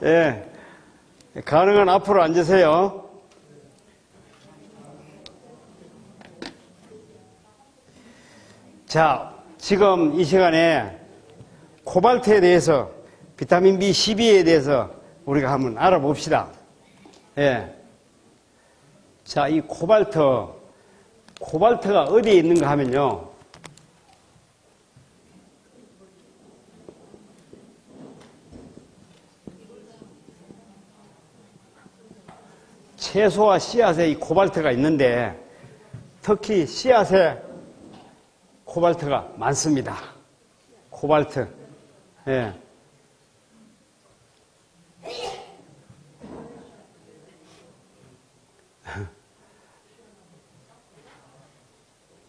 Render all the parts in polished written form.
예. 가능한 앞으로 앉으세요. 자, 지금 이 시간에 코발트에 대해서, 비타민 B12에 대해서 우리가 한번 알아봅시다. 예. 자, 이 코발트가 어디에 있는가 하면요. 채소와 씨앗에 이 코발트가 있는데, 특히 씨앗에 코발트가 많습니다. 코발트. 예.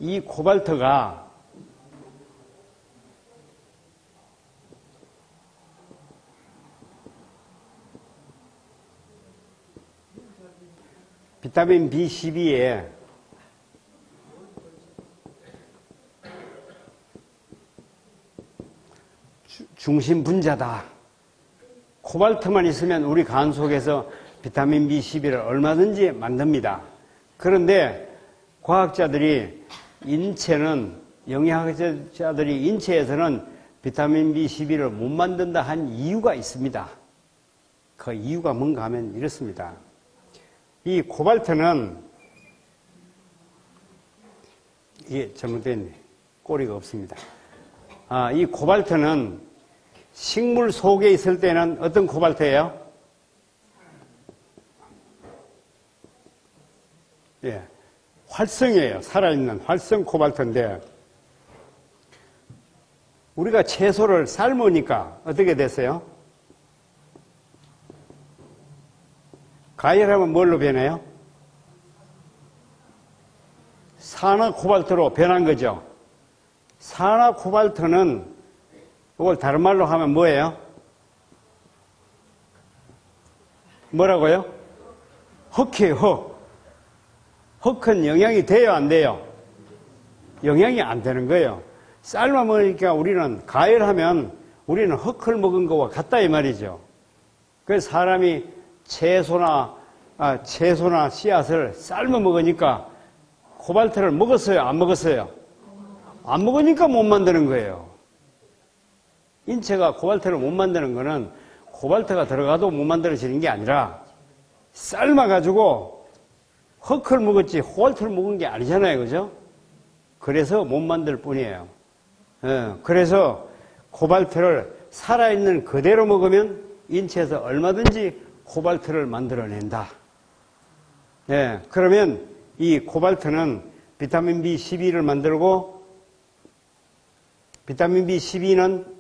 이 코발트가 비타민 B12의 중심 분자다. 코발트만 있으면 우리 간 속에서 비타민 B12를 얼마든지 만듭니다. 그런데 과학자들이 영양학자들이 인체에서는 비타민 B12를 못 만든다 한 이유가 있습니다. 그 이유가 뭔가 하면 이렇습니다. 이 코발트는, 이게 잘못됐네. 꼬리가 없습니다. 이 코발트는 식물 속에 있을 때는 어떤 코발트예요? 예. 활성이에요. 살아있는 활성 코발트인데, 우리가 채소를 삶으니까 어떻게 됐어요? 가열하면 뭘로 변해요? 산화 코발트로 변한 거죠. 산화 코발트는, 이걸 다른 말로 하면 뭐예요? 뭐라고요? 흙이에요, 흙. 흙은 영양이 돼요, 안 돼요? 영양이 안 되는 거예요. 삶아 먹으니까 우리는 가열하면 우리는 흙을 먹은 거와 같다 이 말이죠. 그래서 사람이 채소나 씨앗을 삶아 먹으니까 코발트를 먹었어요, 안 먹었어요? 안 먹으니까 못 만드는 거예요. 인체가 코발트를 못 만드는 거는 코발트가 들어가도 못 만들어지는 게 아니라 삶아가지고 흙을 먹었지 코발트를 먹은 게 아니잖아요. 그죠? 그래서 못 만들 뿐이에요. 그래서 코발트를 살아있는 그대로 먹으면 인체에서 얼마든지 코발트를 만들어낸다. 그러면 이 코발트는 비타민 B12를 만들고, 비타민 B12는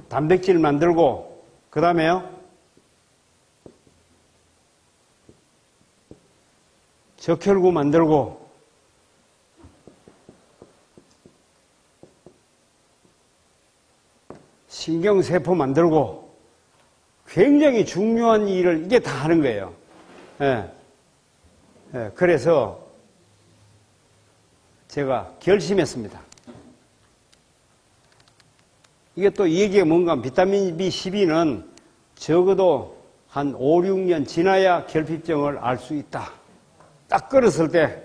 단백질 만들고, 그 다음에요, 적혈구 만들고, 신경세포 만들고, 굉장히 중요한 일을 이게 다 하는 거예요. 그래서 제가 결심했습니다. 이게 또 이 얘기가 뭔가 하면 비타민 B12는 적어도 한 5, 6년 지나야 결핍증을 알 수 있다. 딱 끊었을 때.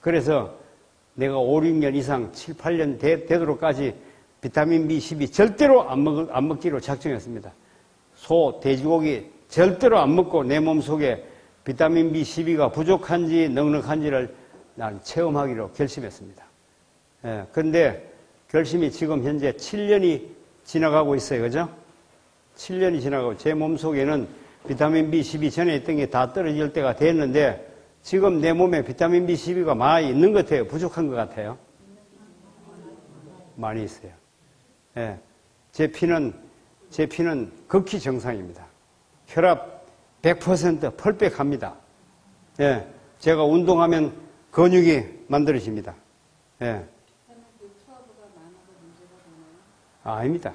그래서 내가 5, 6년 이상 7, 8년 되도록까지 비타민 B12 절대로 안 먹기로 작정했습니다. 소, 돼지고기 절대로 안 먹고 내 몸속에 비타민 B12가 부족한지 넉넉한지를 난 체험하기로 결심했습니다. 그런데 결심이 지금 현재 7년이 지나가고 있어요. 그죠? 7년이 지나가고 제 몸속에는 비타민 B12 전에 있던 게 다 떨어질 때가 됐는데 지금 내 몸에 비타민 B12가 많이 있는 것 같아요? 부족한 것 같아요? 많이 있어요. 제 피는 극히 정상입니다. 혈압 100% 펄백합니다. 제가 운동하면 근육이 만들어집니다. 아닙니다.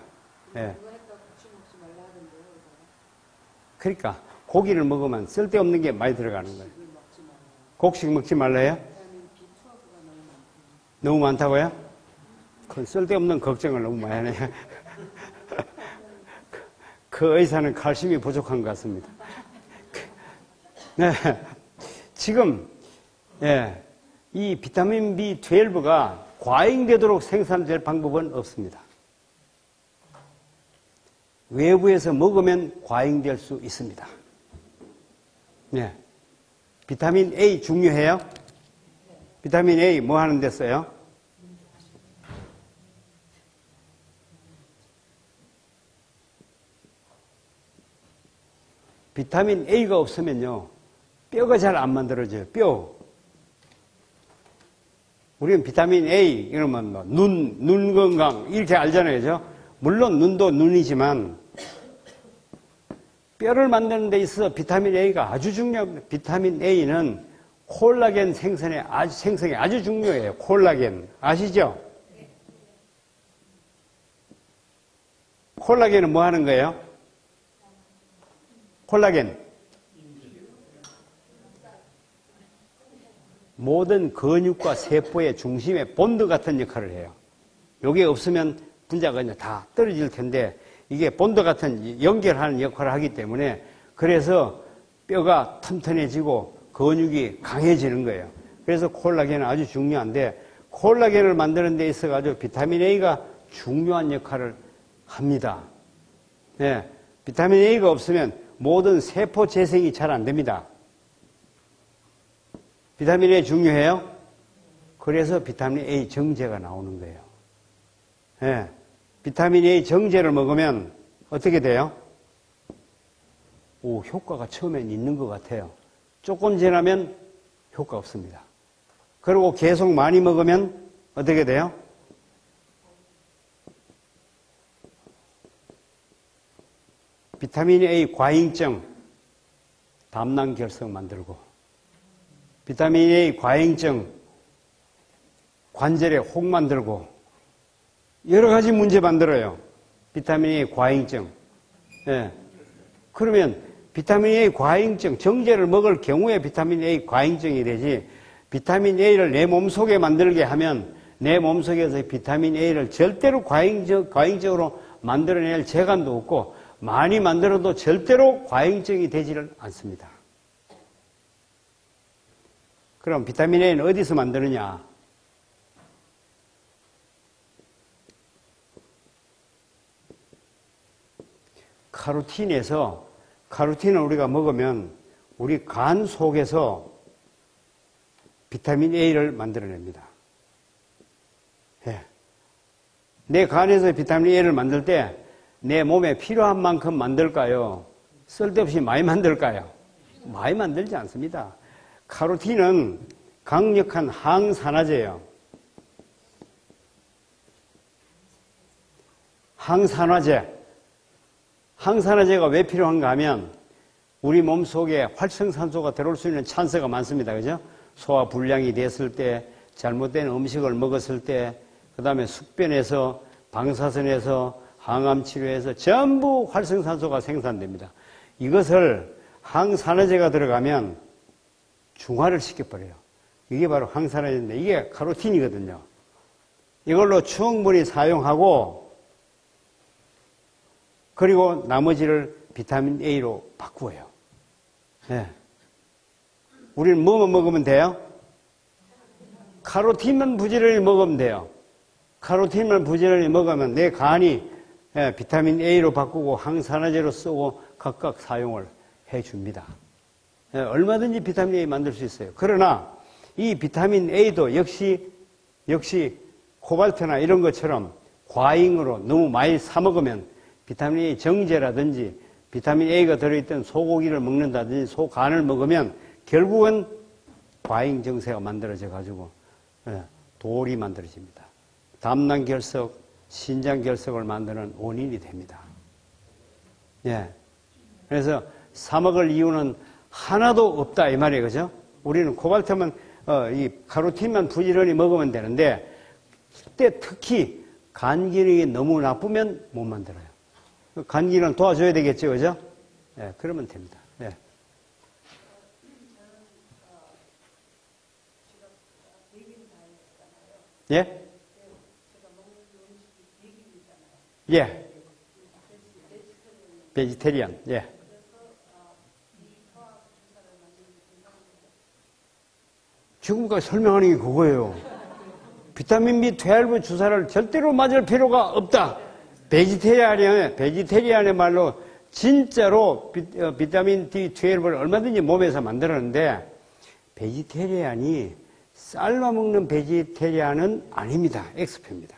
그러니까 고기를 먹으면 쓸데없는 게 많이 들어가는 거예요. 곡식 먹지 말래요? 너무 많다고요? 그건 쓸데없는 걱정을 너무 많이 하네요. 그 의사는 칼슘이 부족한 것 같습니다. 네. 지금, 예, 이 비타민 B12가 과잉되도록 생산될 방법은 없습니다. 외부에서 먹으면 과잉될 수 있습니다. 네. 비타민 A 중요해요? 비타민 A 뭐 하는 데 써요? 비타민 A가 없으면요, 뼈가 잘 안 만들어져요. 뼈. 우리는 비타민 A 이러면 뭐 눈 건강 이렇게 알잖아요, 그죠? 물론 눈도 눈이지만 뼈를 만드는 데 있어서 비타민 A가 아주 중요합니다. 비타민 A는 콜라겐 생성에 아주 중요해요. 콜라겐 아시죠? 콜라겐은 뭐 하는 거예요? 콜라겐. 모든 근육과 세포의 중심에 본드 같은 역할을 해요. 이게 없으면 분자가 그냥 다 떨어질 텐데 이게 본드 같은 연결하는 역할을 하기 때문에 그래서 뼈가 튼튼해지고 근육이 강해지는 거예요. 그래서 콜라겐은 아주 중요한데 콜라겐을 만드는 데 있어가지고 비타민 A가 중요한 역할을 합니다. 네, 비타민 A가 없으면 모든 세포 재생이 잘 안 됩니다. 비타민 A 중요해요? 그래서 비타민 A 정제가 나오는 거예요. 네, 비타민 A 정제를 먹으면 어떻게 돼요? 오, 효과가 처음엔 있는 것 같아요. 조금 지나면 효과 없습니다. 그리고 계속 많이 먹으면 어떻게 돼요? 비타민 A 과잉증, 담낭결석 만들고, 비타민 A 과잉증, 관절에 혹 만들고, 여러 가지 문제 만들어요. 비타민 A 과잉증. 예. 그러면 비타민 A 과잉증, 정제를 먹을 경우에 비타민 A 과잉증이 되지, 비타민 A를 내 몸속에 만들게 하면 내 몸속에서 비타민 A를 절대로 과잉적으로 만들어낼 재간도 없고, 많이 만들어도 절대로 과잉증이 되지를 않습니다. 그럼 비타민 A는 어디서 만드느냐? 카로틴에서, 카로틴을 우리가 먹으면 우리 간 속에서 비타민 A를 만들어냅니다. 예. 내 간에서 비타민 A를 만들 때 내 몸에 필요한 만큼 만들까요? 쓸데없이 많이 만들까요? 많이 만들지 않습니다. 카로틴은 강력한 항산화제예요. 항산화제. 항산화제가 왜 필요한가 하면 우리 몸속에 활성산소가 들어올 수 있는 찬스가 많습니다. 그죠? 소화 불량이 됐을 때, 잘못된 음식을 먹었을 때, 그 다음에 숙변에서, 방사선에서, 항암치료에서 전부 활성산소가 생산됩니다. 이것을 항산화제가 들어가면 중화를 시켜버려요. 이게 바로 항산화제인데 이게 카로틴이거든요. 이걸로 충분히 사용하고 그리고 나머지를 비타민 A로 바꾸어요. 네. 우리는 뭐만 먹으면 돼요? 카로틴만 부지런히 먹으면 돼요. 카로틴만 부지런히 먹으면 내 간이 비타민 A로 바꾸고 항산화제로 쓰고 각각 사용을 해줍니다. 얼마든지 비타민 A 만들 수 있어요. 그러나 이 비타민 A도 역시 코발트나 이런 것처럼 과잉으로 너무 많이 사 먹으면 비타민 A 정제라든지 비타민 A가 들어있던 소고기를 먹는다든지 소간을 먹으면 결국은 과잉 정세가 만들어져 가지고 돌이 만들어집니다. 담낭결석, 신장결석을 만드는 원인이 됩니다. 예. 그래서 사 먹을 이유는 하나도 없다 이 말이에요. 그죠? 우리는 코발트만 이 카로틴만 부지런히 먹으면 되는데 그때 특히 간 기능이 너무 나쁘면 못 만들어요. 간 기능 도와줘야 되겠죠. 그죠? 예, 그러면 됩니다. 예. 예? 예. 베지테리안, 예. 지금까지 설명하는 게 그거예요. 비타민 B12 주사를 절대로 맞을 필요가 없다. 베지테리안의 말로 진짜로 비타민 B12를 얼마든지 몸에서 만들었는데 베지테리안이 삶아먹는 베지테리안은 아닙니다. X표입니다.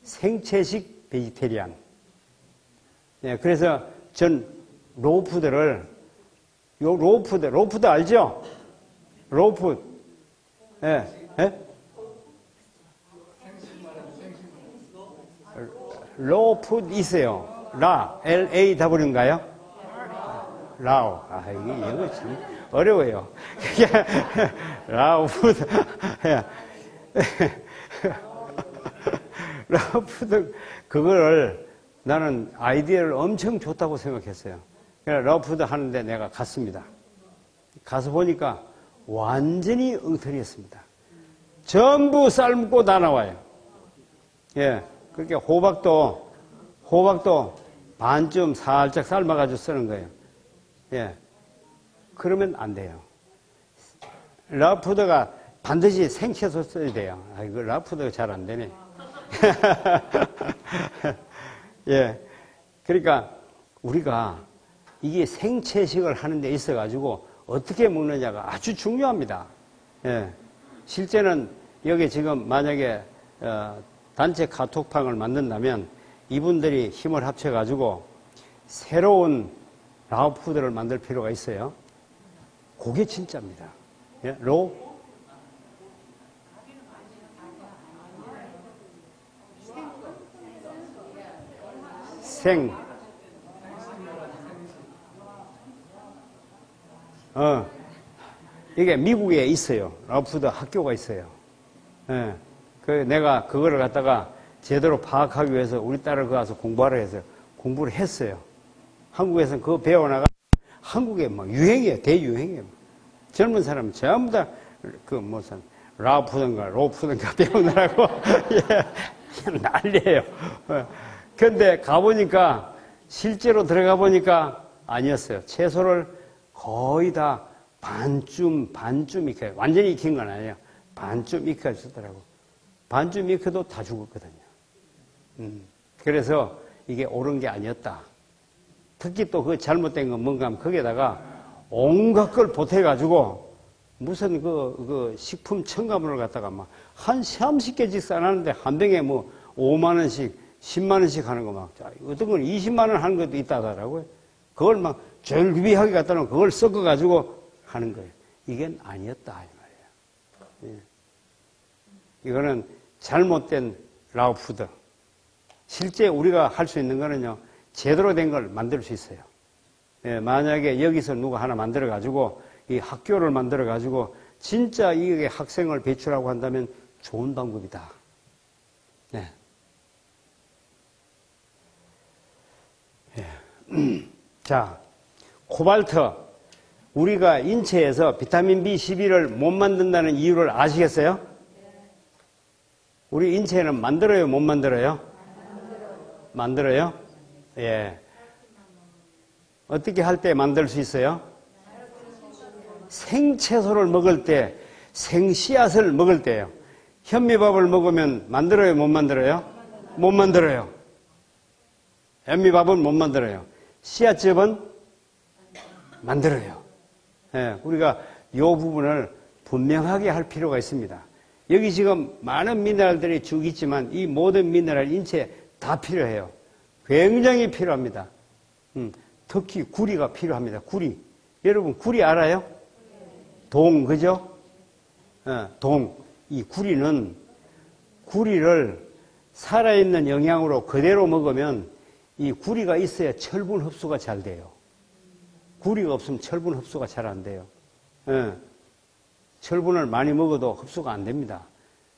생채식 베지테리안. 예, 그래서 전 로우푸드를 로우푸드 알죠? 로우푸드. 예, 예? 로우푸드 있어요. LAW인가요? 라오. 이게 영어 참 어려워요. 라오푸드. 라오푸드, 그거를 나는 아이디어를 엄청 좋다고 생각했어요. 그래서 라오푸드 하는데 내가 갔습니다. 가서 보니까 완전히 엉터리였습니다. 전부 삶고 다 나와요. 예. 그렇게 호박도 반쯤 살짝 삶아가지고 쓰는 거예요. 예. 그러면 안 돼요. 라푸드가 반드시 생채소 써야 돼요. 이거 라푸드가 잘 안 되네. 예. 그러니까 우리가 이게 생채식을 하는 데 있어가지고 어떻게 먹느냐가 아주 중요합니다. 예. 실제는 여기 지금 만약에, 단체 카톡방을 만든다면 이분들이 힘을 합쳐가지고 새로운 라오푸드를 만들 필요가 있어요. 그게 진짜입니다. 예? 이게 미국에 있어요. 라오푸드 학교가 있어요. 예. 내가 그거를 갖다가 제대로 파악하기 위해서 우리 딸을 거기 가서 공부하라 해서 공부를 했어요. 한국에서는 그거 배워나가 한국에 막 유행이에요. 대유행이에요. 젊은 사람은 전부 다 무슨 라오푸드인가 로푸드인가 배우느라고 예, 난리예요. 근데 가보니까 실제로 들어가 보니까 아니었어요. 채소를 거의 다 반쯤 익혀요. 완전히 익힌 건 아니에요. 반쯤 익혀주더라고. 반쯤 익혀도 다 죽었거든요. 그래서 이게 옳은 게 아니었다. 특히 또 그 잘못된 건 뭔가 하면 거기에다가 온갖 걸 보태가지고 무슨 그 식품 첨가물을 갖다가 막 한 30개씩 싸놨는데 한 병에 뭐 5만원씩, 10만원씩 하는 거 막, 어떤 건 20만원 하는 것도 있다 하더라고요. 그걸 막 절비하게 갖다 놓으면 그걸 섞어가지고 하는 거예요. 이건 아니었다. 이 말이에요. 예. 이거는 잘못된 라오푸드. 실제 우리가 할 수 있는 거는요, 제대로 된 걸 만들 수 있어요. 예, 만약에 여기서 누가 하나 만들어가지고, 이 학교를 만들어가지고, 진짜 이게 학생을 배출하고 한다면 좋은 방법이다. 네. 예. 자, 코발트. 우리가 인체에서 비타민 B12를 못 만든다는 이유를 아시겠어요? 우리 인체는 만들어요, 못 만들어요? 만들어요? 예. 어떻게 할 때 만들 수 있어요? 생채소를 먹을 때, 생씨앗을 먹을 때요. 현미밥을 먹으면 만들어요, 못 만들어요? 못 만들어요. 현미밥은 못 만들어요. 씨앗즙은 만들어요. 예, 우리가 이 부분을 분명하게 할 필요가 있습니다. 여기 지금 많은 미네랄들이 쭉 있지만 이 모든 미네랄 인체에 다 필요해요. 굉장히 필요합니다. 특히 구리가 필요합니다. 구리. 여러분 구리 알아요? 동, 그죠? 동. 이 구리는 구리를 살아있는 영양으로 그대로 먹으면 이 구리가 있어야 철분 흡수가 잘 돼요. 구리가 없으면 철분 흡수가 잘 안 돼요. 철분을 많이 먹어도 흡수가 안 됩니다.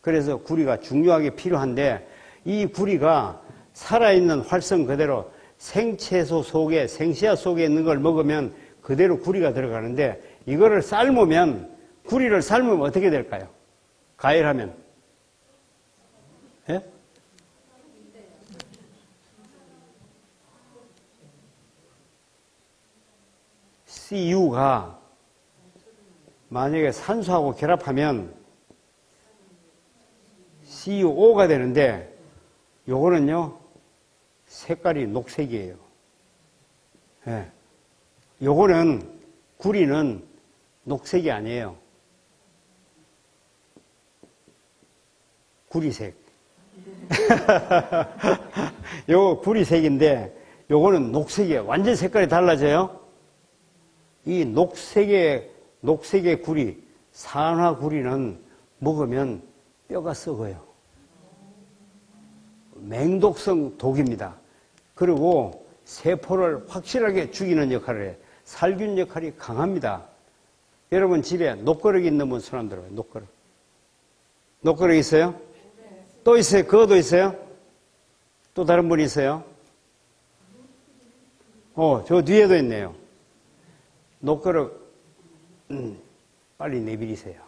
그래서 구리가 중요하게 필요한데 이 구리가 살아있는 활성 그대로 생채소 속에 생씨앗 속에 있는 걸 먹으면 그대로 구리가 들어가는데 이거를 삶으면 구리를 삶으면 어떻게 될까요? 가열하면 예? CU가 만약에 산소하고 결합하면 CuO가 되는데 요거는요 색깔이 녹색이에요. 예. 요거는 구리는 녹색이 아니에요. 구리색. 요거 구리색인데 요거는 녹색이에요. 완전 색깔이 달라져요. 이 녹색의 구리, 산화 구리는 먹으면 뼈가 썩어요. 맹독성 독입니다. 그리고 세포를 확실하게 죽이는 역할을 해요. 살균 역할이 강합니다. 여러분 집에 녹거르기 있는 분 손 안 들어요. 녹거르기. 녹거르기 있어요? 또 있어요? 그거도 있어요? 또 다른 분이 있어요? 저 뒤에도 있네요. 녹거르 빨리 내비리세요.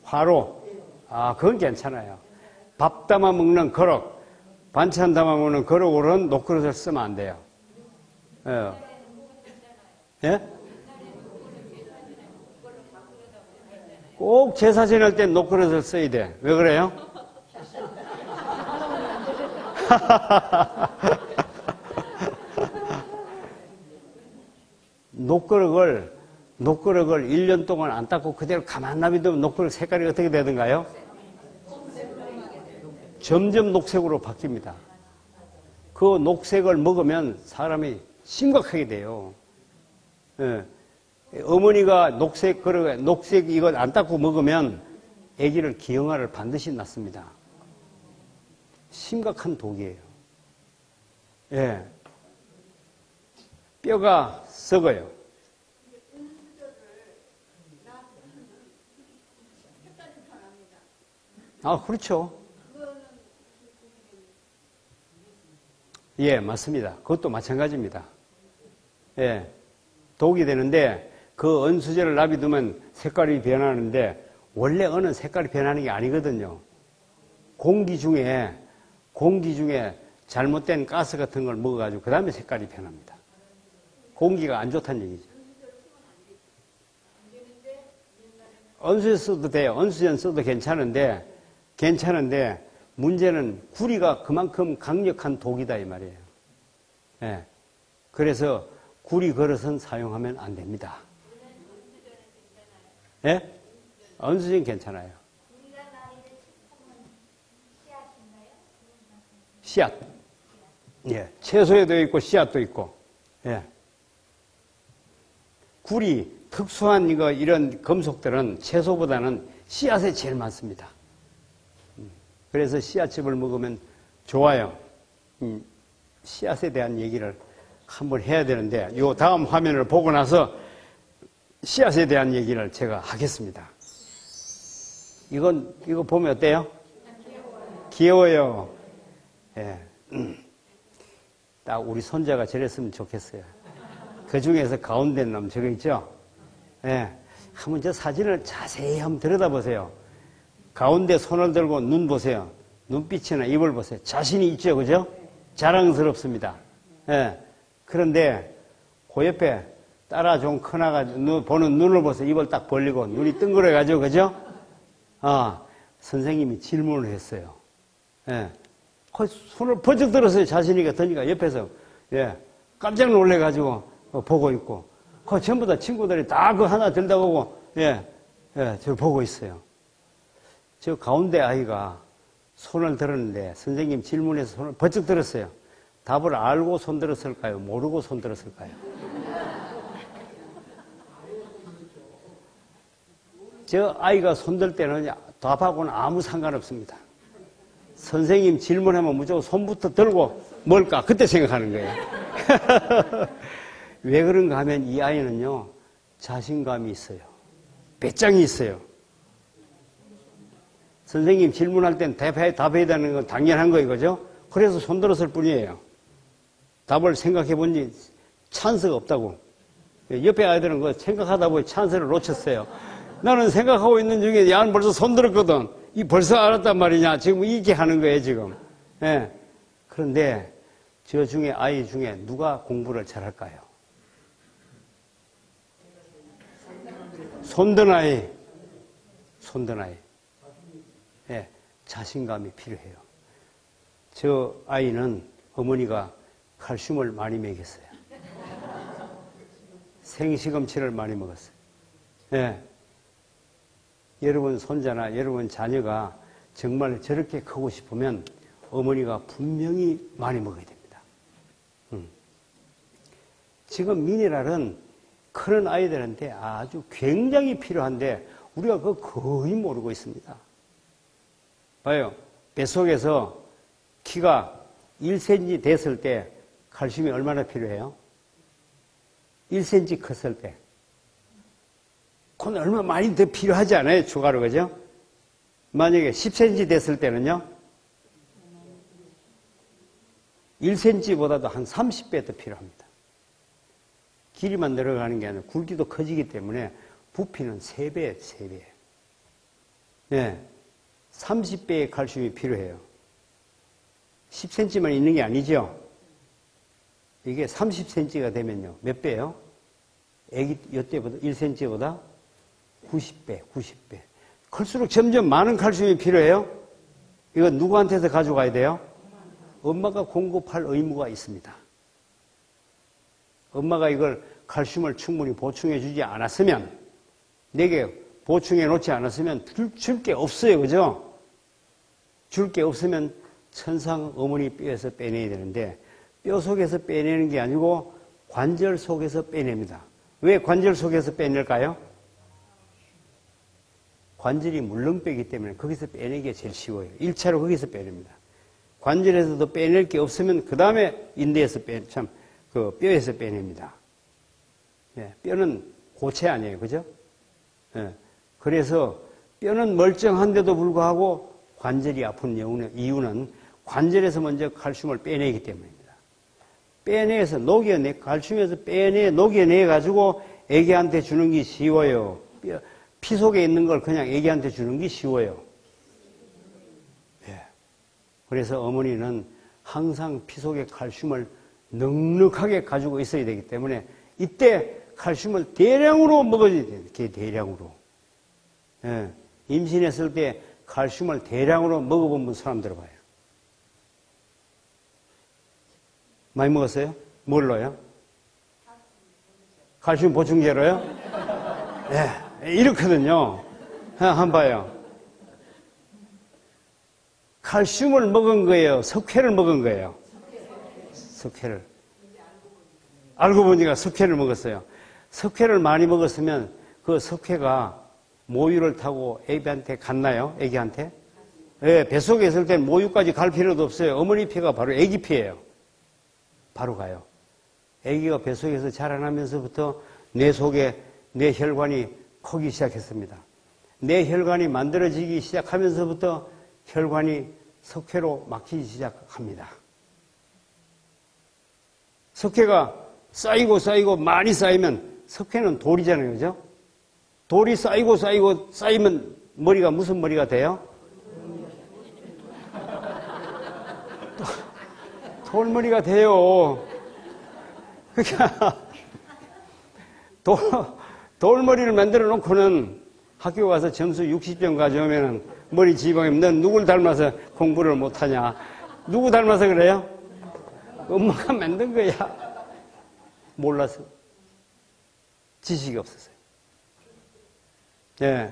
화로. 그건 괜찮아요. 밥 담아 먹는 거럭, 반찬 담아 먹는 거럭으로는 녹그릇을 쓰면 안 돼요. 예? 꼭 제사 지낼 땐 녹그릇을 써야 돼. 왜 그래요? 녹그릇을 1년 동안 안 닦고 그대로 가만 놔두면 녹그릇 색깔이 어떻게 되던가요? 점점 녹색으로 바뀝니다. 그 녹색을 먹으면 사람이 심각하게 돼요. 예. 어머니가 녹색 이거 안 닦고 먹으면 아기를 기형아를 반드시 낳습니다. 심각한 독이에요. 예. 뼈가 썩어요. 그렇죠. 예, 맞습니다. 그것도 마찬가지입니다. 예. 독이 되는데 그 은수제를 놔두면 색깔이 변하는데 원래 어느 색깔이 변하는 게 아니거든요. 공기 중에 잘못된 가스 같은 걸 먹어가지고 그 다음에 색깔이 변합니다. 공기가 안 좋다는 얘기죠. 은수제 써도 돼요. 은수제는 써도 괜찮은데 문제는 구리가 그만큼 강력한 독이다 이 말이에요. 예. 그래서 구리 그릇은 사용하면 안 됩니다. 예? 은수제는 괜찮아요. 씨앗. 예. 채소에도 있고 씨앗도 있고. 예. 구리, 특수한 이런 금속들은 채소보다는 씨앗에 제일 많습니다. 그래서 씨앗즙을 먹으면 좋아요. 씨앗에 대한 얘기를 한번 해야 되는데, 요 다음 화면을 보고 나서 씨앗에 대한 얘기를 제가 하겠습니다. 이거 보면 어때요? 귀여워요. 예. 딱 우리 손자가 저랬으면 좋겠어요. 그 중에서 가운데 놈 저거 있죠? 예. 한번 저 사진을 자세히 한번 들여다보세요. 가운데 손을 들고 눈 보세요. 눈빛이나 입을 보세요. 자신이 있죠, 그죠? 자랑스럽습니다. 예. 그런데 그 옆에 따라 좀 커나가지고 보는 눈을 보세요. 입을 딱 벌리고 눈이 뜬그래가지고, 그죠? 선생님이 질문을 했어요. 예. 그 손을 번쩍 들었어요. 자신이가 드니까 옆에서 예. 깜짝 놀래가지고 보고 있고, 그 전부 다 친구들이 다 그 하나 들다 보고 저 보고 있어요. 저 가운데 아이가 손을 들었는데 선생님 질문해서 손을 번쩍 들었어요. 답을 알고 손 들었을까요? 모르고 손 들었을까요? 저 아이가 손들 때는 답하고는 아무 상관없습니다. 선생님 질문하면 무조건 손부터 들고 뭘까? 그때 생각하는 거예요. 왜 그런가 하면 이 아이는요, 자신감이 있어요. 배짱이 있어요. 선생님 질문할 땐 답해야 되는 건 당연한 거예요. 그죠? 그래서 손 들었을 뿐이에요. 답을 생각해 보니 찬스가 없다고. 옆에 아이들은 그 생각하다 보니 찬스를 놓쳤어요. 나는 생각하고 있는 중에, 야, 벌써 손들었거든. 이 벌써 알았단 말이냐. 지금 이렇게 하는 거예요, 지금. 예. 그런데 저 중에, 아이 중에 누가 공부를 잘할까요? 손든 아이. 손든 아이. 예. 자신감이 필요해요. 저 아이는 어머니가 칼슘을 많이 먹였어요. 생시금치를 많이 먹었어요. 예. 여러분 손자나 여러분 자녀가 정말 저렇게 크고 싶으면 어머니가 분명히 많이 먹어야 됩니다. 지금 미네랄은 크는 아이들한테 아주 굉장히 필요한데 우리가 그거 거의 모르고 있습니다. 봐요. 뱃속에서 키가 1cm 됐을 때 칼슘이 얼마나 필요해요? 1cm 컸을 때. 그건 얼마 많이 더 필요하지 않아요? 추가로, 그죠? 만약에 10cm 됐을 때는요? 1cm보다도 한 30배 더 필요합니다. 길이만 늘어가는 게 아니라 굵기도 커지기 때문에 부피는 3배, 3배. 네. 30배의 칼슘이 필요해요. 10cm만 있는 게 아니죠? 이게 30cm가 되면요. 몇 배요? 애기, 이때보다, 1cm보다 90배, 90배. 클수록 점점 많은 칼슘이 필요해요? 이거 누구한테서 가져가야 돼요? 엄마가 공급할 의무가 있습니다. 엄마가 이걸 칼슘을 충분히 보충해 주지 않았으면, 내게 보충해 놓지 않았으면 줄 게 없어요. 그죠? 줄 게 없으면 천상 어머니 뼈에서 빼내야 되는데, 뼈 속에서 빼내는 게 아니고 관절 속에서 빼냅니다. 왜 관절 속에서 빼낼까요? 관절이 물렁뼈이기 때문에 거기서 빼내기가 제일 쉬워요. 1차로 거기서 빼냅니다. 관절에서도 빼낼 게 없으면 그 다음에 인대에서 뼈에서 빼냅니다. 네, 뼈는 고체 아니에요. 그죠? 네, 그래서 뼈는 멀쩡한데도 불구하고 관절이 아픈 이유는 관절에서 먼저 칼슘을 빼내기 때문입니다. 빼내서 칼슘에서 녹여내가지고 애기한테 주는 게 쉬워요. 피 속에 있는 걸 그냥 애기한테 주는 게 쉬워요. 예. 그래서 어머니는 항상 피 속에 칼슘을 넉넉하게 가지고 있어야 되기 때문에 이때 칼슘을 대량으로 먹어야 돼요. 대량으로. 예. 임신했을 때 칼슘을 대량으로 먹어본 사람 들어봐요. 많이 먹었어요? 뭘로요? 칼슘 보충제로요? 예, 이렇거든요. 한번 봐요. 칼슘을 먹은 거예요? 석회를 먹은 거예요? 석회를. 알고 보니까 석회를 먹었어요. 석회를 많이 먹었으면 그 석회가 모유를 타고 애기한테 갔나요? 애기한테? 예, 뱃속에 있을 땐 모유까지 갈 필요도 없어요. 어머니 피가 바로 애기 피예요. 바로 가요. 아기가 뱃속에서 자라나면서부터 뇌 속에 뇌 혈관이 커기 시작했습니다. 뇌 혈관이 만들어지기 시작하면서부터 혈관이 석회로 막히기 시작합니다. 석회가 쌓이고 많이 쌓이면 석회는 돌이잖아요. 그죠? 돌이 쌓이면 머리가 무슨 머리가 돼요? 돌머리가 돼요. 그러니까 돌머리를 만들어 놓고는 학교 가서 점수 60점 가져오면 머리 지방이면 넌 누굴 닮아서 공부를 못하냐. 누구 닮아서 그래요? 엄마가 만든 거야. 몰라서. 지식이 없었어요. 예.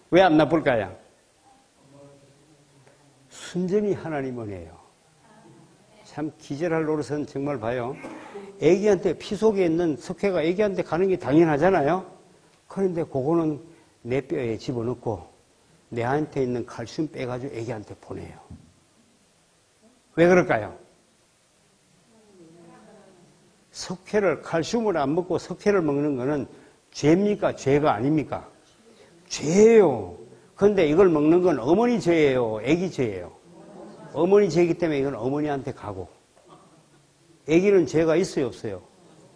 왜 안 나쁠까요? 순전히 하나님 은혜예요. 참 기절할 노릇은 정말 봐요. 애기한테 피 속에 있는 석회가 애기한테 가는 게 당연하잖아요. 그런데 그거는 내 뼈에 집어넣고 내한테 있는 칼슘 빼가지고 애기한테 보내요. 왜 그럴까요? 석회를 칼슘을 안 먹고 석회를 먹는 거는 죄입니까? 죄가 아닙니까? 죄예요. 그런데 이걸 먹는 건 어머니 죄예요. 애기 죄예요. 어머니 죄이기 때문에 이건 어머니한테 가고. 애기는 죄가 있어요? 없어요?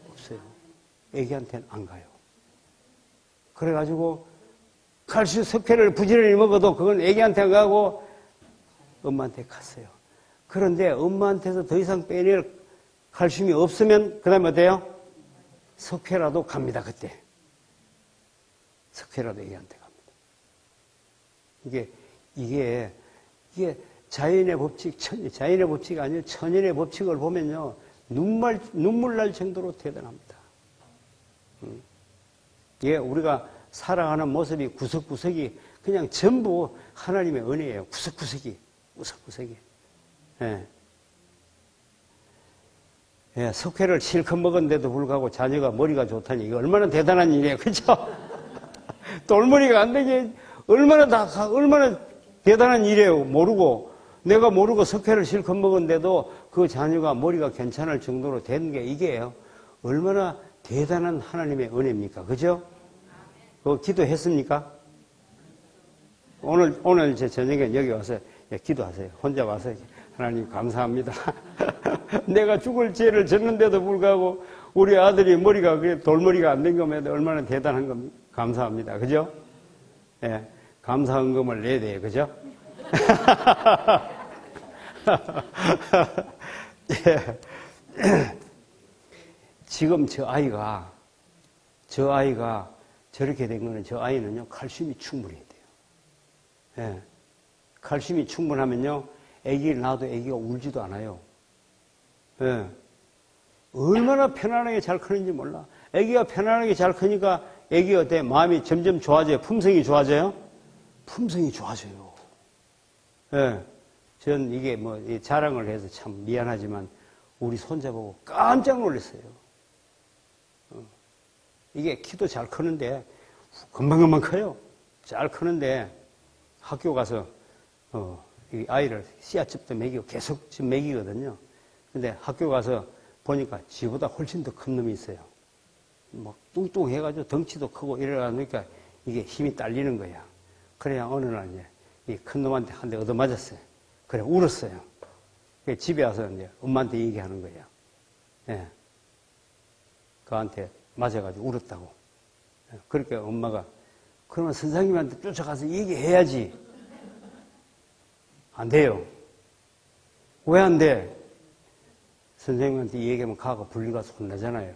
없어요. 애기한테는 안 가요. 그래가지고 칼슘 석회를 부지런히 먹어도 그건 애기한테 안 가고 엄마한테 갔어요. 그런데 엄마한테서 더 이상 빼낼 칼슘이 없으면 그 다음에 어때요? 석회라도 갑니다. 그때 석회라도 애기한테 갑니다. 이게 자연의 법칙, 자연의 법칙이 아니라 천연의 법칙을 보면요 눈물 날 정도로 대단합니다. 예, 우리가 살아가는 모습이 구석구석이 그냥 전부 하나님의 은혜예요. 구석구석이. 예. 예, 석회를 실컷 먹었는데도 불구하고 자녀가 머리가 좋다니 이거 얼마나 대단한 일이에요. 그죠? 돌머리가 안 되게 얼마나 대단한 일이에요. 내가 모르고 석회를 실컷 먹었는데도 그 자녀가 머리가 괜찮을 정도로 된 게 이게요. 얼마나 대단한 하나님의 은혜입니까? 그죠? 기도했습니까? 오늘 제 저녁에 여기 와서 기도하세요. 혼자 와서 하나님 감사합니다. 내가 죽을 죄를 졌는데도 불구하고 우리 아들이 머리가 돌머리가 안 된 겁니다. 얼마나 대단한 겁니까? 감사합니다. 그죠? 예, 감사헌금을 내야 돼요. 그죠? 예. 지금 저 아이가 저렇게 된 거는 저 아이는요, 칼슘이 충분해야 돼요. 예. 칼슘이 충분하면요, 아기를 낳아도 아기가 울지도 않아요. 예. 얼마나 편안하게 잘 크는지 몰라. 아기가 편안하게 잘 크니까 아기가 어때? 마음이 점점 좋아져요. 품성이 좋아져요? 품성이 좋아져요. 예. 전 이게 자랑을 해서 참 미안하지만 우리 손자 보고 깜짝 놀랐어요. 이게 키도 잘 크는데 금방금방 커요. 잘 크는데 학교 가서 이 아이를 씨앗즙도 먹이고 계속 지금 먹이거든요. 근데 학교 가서 보니까 지보다 훨씬 더 큰 놈이 있어요. 막 뚱뚱해가지고 덩치도 크고 이래가니까 이게 힘이 딸리는 거야. 그래야 어느 날 이제 이 큰 놈한테 한 대 얻어맞았어요. 그래 울었어요. 그래 집에 와서 이제 엄마한테 얘기하는 거야. 예. 그한테 맞아가지고 울었다고. 그러니까 엄마가 그러면 선생님한테 쫓아가서 얘기해야지. 안 돼요. 왜 안 돼? 선생님한테 얘기하면 가고 불리가서 혼나잖아요.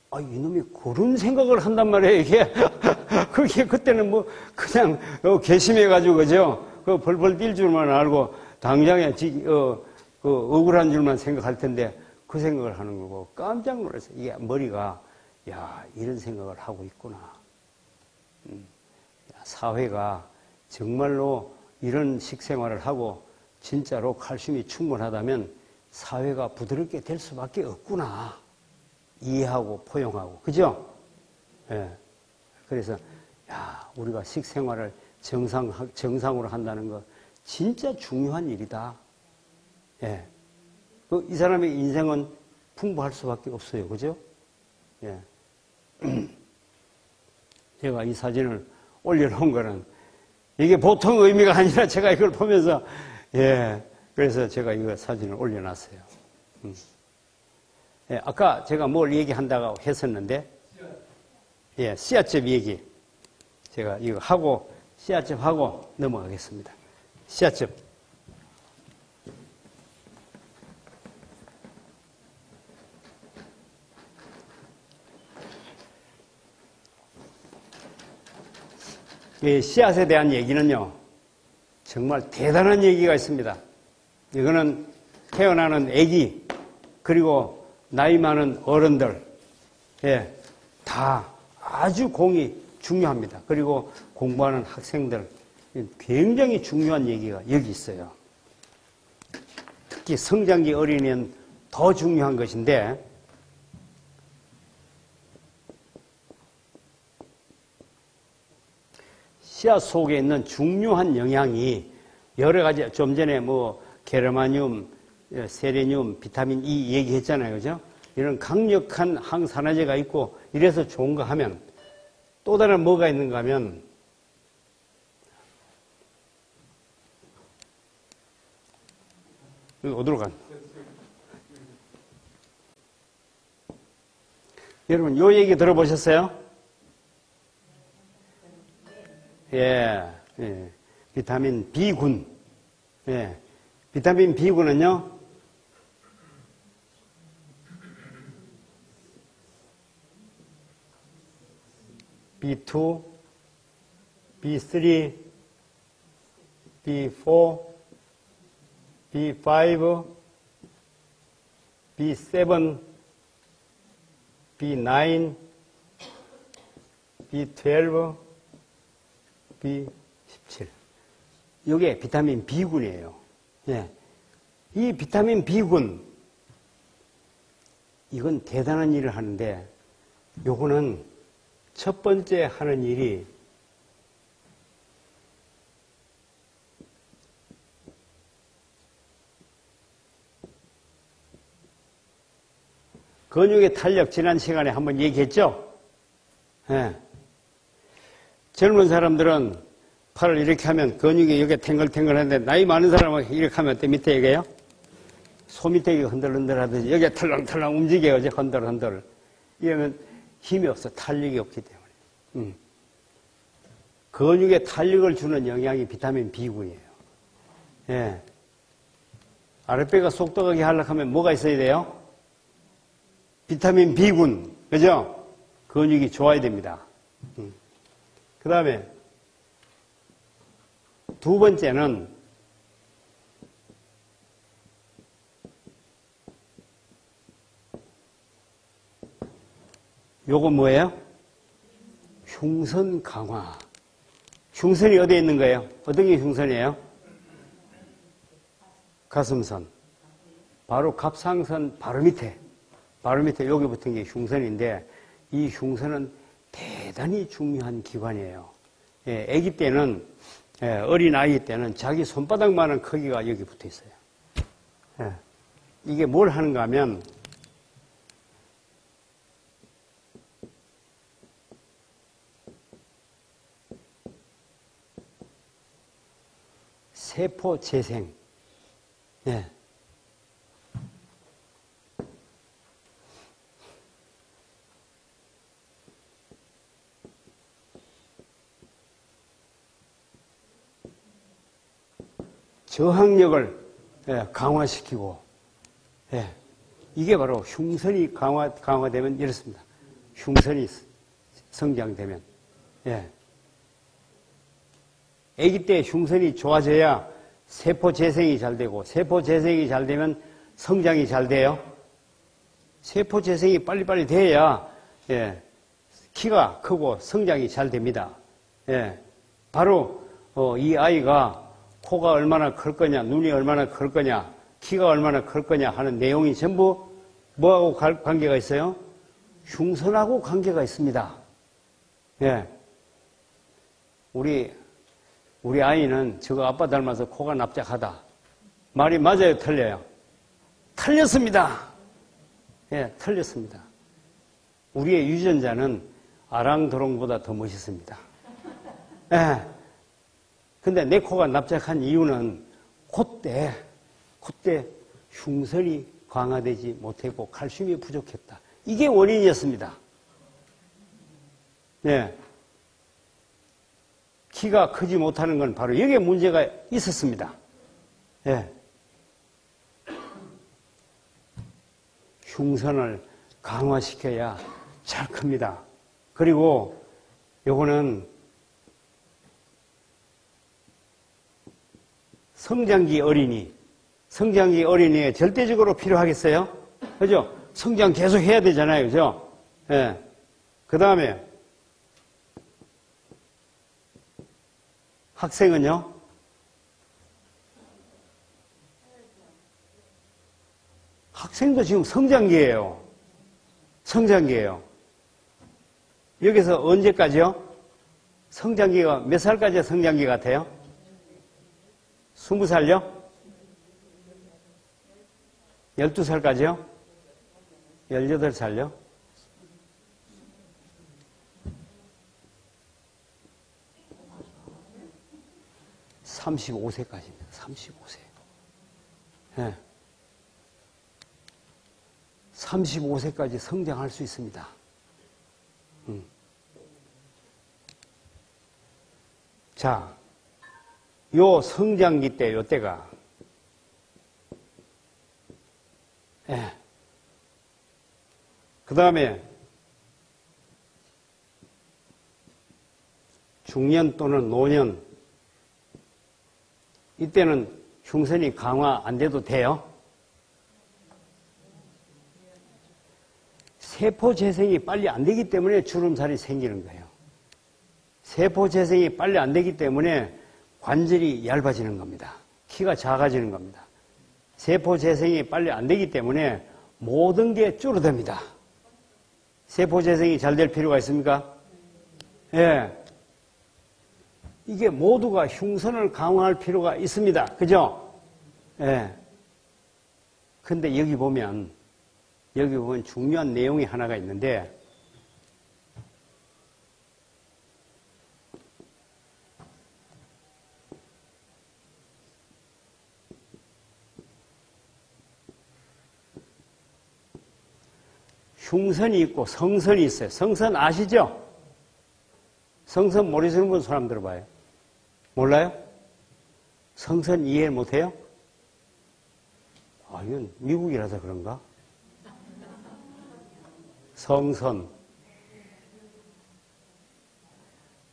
아, 이놈이 그런 생각을 한단 말이에요, 이게. 그게 그때는 그냥 괘씸해가지고, 그죠? 벌벌 뛸 줄만 알고, 당장에 억울한 줄만 생각할 텐데, 그 생각을 하는 거고, 깜짝 놀랐어요. 이게 머리가, 이런 생각을 하고 있구나. 사회가 정말로 이런 식생활을 하고, 진짜로 칼슘이 충분하다면, 사회가 부드럽게 될 수밖에 없구나. 이해하고 포용하고. 그죠? 예. 그래서, 우리가 식생활을 정상으로 한다는 거, 진짜 중요한 일이다. 예. 이 사람의 인생은 풍부할 수밖에 없어요. 그죠? 예. 제가 이 사진을 올려놓은 거는, 이게 보통 의미가 아니라 제가 이걸 보면서, 그래서 제가 이거 사진을 올려놨어요. 예, 아까 제가 뭘 얘기한다고 했었는데, 씨앗즙 얘기. 제가 이거 하고, 씨앗즙 하고 넘어가겠습니다. 씨앗즙. 이 씨앗에 대한 얘기는요, 정말 대단한 얘기가 있습니다. 이거는 태어나는 아기, 그리고 나이 많은 어른들, 다 아주 공이 중요합니다. 그리고 공부하는 학생들, 굉장히 중요한 얘기가 여기 있어요. 특히 성장기 어린이는 더 중요한 것인데, 씨앗 속에 있는 중요한 영양이 여러 가지, 좀 전에 게르마늄, 세레늄, 비타민 E 얘기했잖아요. 그죠? 이런 강력한 항산화제가 있고 이래서 좋은가 하면 또 다른 뭐가 있는가 하면 어디로 간? 여러분, 요 얘기 들어보셨어요? 예, 예. 비타민 B군. 예. 비타민 B군은요, B2, B3, B4, B5, B7, B9, B12, B17. 이게 비타민 B군이에요. 예. 이 비타민 B군, 이건 대단한 일을 하는데, 요거는 첫 번째 하는 일이 근육의 탄력, 지난 시간에 한번 얘기했죠? 예. 젊은 사람들은 팔을 이렇게 하면 근육이 여기 탱글탱글한데, 나이 많은 사람은 이렇게 하면 어때? 밑에 여기요? 소 밑에 이거 흔들흔들 하듯이 여기가 털렁털렁 움직여요. 흔들흔들. 이러면 힘이 없어. 탄력이 없기 때문에. 근육에 탄력을 주는 영양이 비타민 B군이에요. 예. 아랫배가 쏙떡하게 하려고 하면 뭐가 있어야 돼요? 비타민 B군. 그죠? 근육이 좋아야 됩니다. 그 다음에 두 번째는 요거 뭐예요? 흉선 강화. 흉선이 어디에 있는 거예요? 어떤 게 흉선이에요? 가슴선. 바로 갑상선 바로 밑에 여기 붙은 게 흉선인데, 이 흉선은 대단히 중요한 기관이에요. 예, 아기 때는, 어린 아이 때는 자기 손바닥만한 크기가 여기 붙어 있어요. 예, 이게 뭘 하는가 하면, 세포 재생. 예. 저항력을 강화시키고, 예. 이게 바로 흉선이 강화되면 이렇습니다. 흉선이 성장되면. 예. 아기 때 흉선이 좋아져야 세포 재생이 잘 되고, 세포 재생이 잘 되면 성장이 잘 돼요. 세포 재생이 빨리빨리 돼야, 예, 키가 크고 성장이 잘 됩니다. 예. 바로, 이 아이가 코가 얼마나 클 거냐, 눈이 얼마나 클 거냐, 키가 얼마나 클 거냐 하는 내용이 전부 뭐하고 관계가 있어요? 흉선하고 관계가 있습니다. 예. 우리 아이는 저거 아빠 닮아서 코가 납작하다. 말이 맞아요, 틀려요? 틀렸습니다. 예, 틀렸습니다. 우리의 유전자는 아랑드롱보다 더 멋있습니다. 예. 근데 내 코가 납작한 이유는 그때 흉선이 강화되지 못했고 칼슘이 부족했다. 이게 원인이었습니다. 예. 키가 크지 못하는 건 바로 여기에 문제가 있었습니다. 예. 흉선을 강화시켜야 잘 큽니다. 그리고 요거는 성장기 어린이에 절대적으로 필요하겠어요? 그죠? 성장 계속 해야 되잖아요. 그죠? 예. 그 다음에 학생은요? 학생도 지금 성장기예요. 여기서 언제까지요? 성장기가 몇 살까지가 성장기 같아요? 20살요? 12살까지요? 18살요? 35세까지입니다. 35세. 네. 35세까지 성장할 수 있습니다. 자, 요 성장기 때, 요 때가, 예. 그 다음에 중년 또는 노년, 이때는 흉선이 강화 안 돼도 돼요? 세포 재생이 빨리 안 되기 때문에 주름살이 생기는 거예요. 세포 재생이 빨리 안 되기 때문에 관절이 얇아지는 겁니다. 키가 작아지는 겁니다. 세포 재생이 빨리 안 되기 때문에 모든 게 줄어듭니다. 세포 재생이 잘 될 필요가 있습니까? 예. 이게 모두가 흉선을 강화할 필요가 있습니다. 그죠? 예. 근데 여기 보면 중요한 내용이 하나가 있는데, 흉선이 있고 성선이 있어요. 성선 아시죠? 성선 모르시는 분 손 한번 들어봐요. 몰라요? 성선 이해 못해요? 아, 이건 미국이라서 그런가? 성선.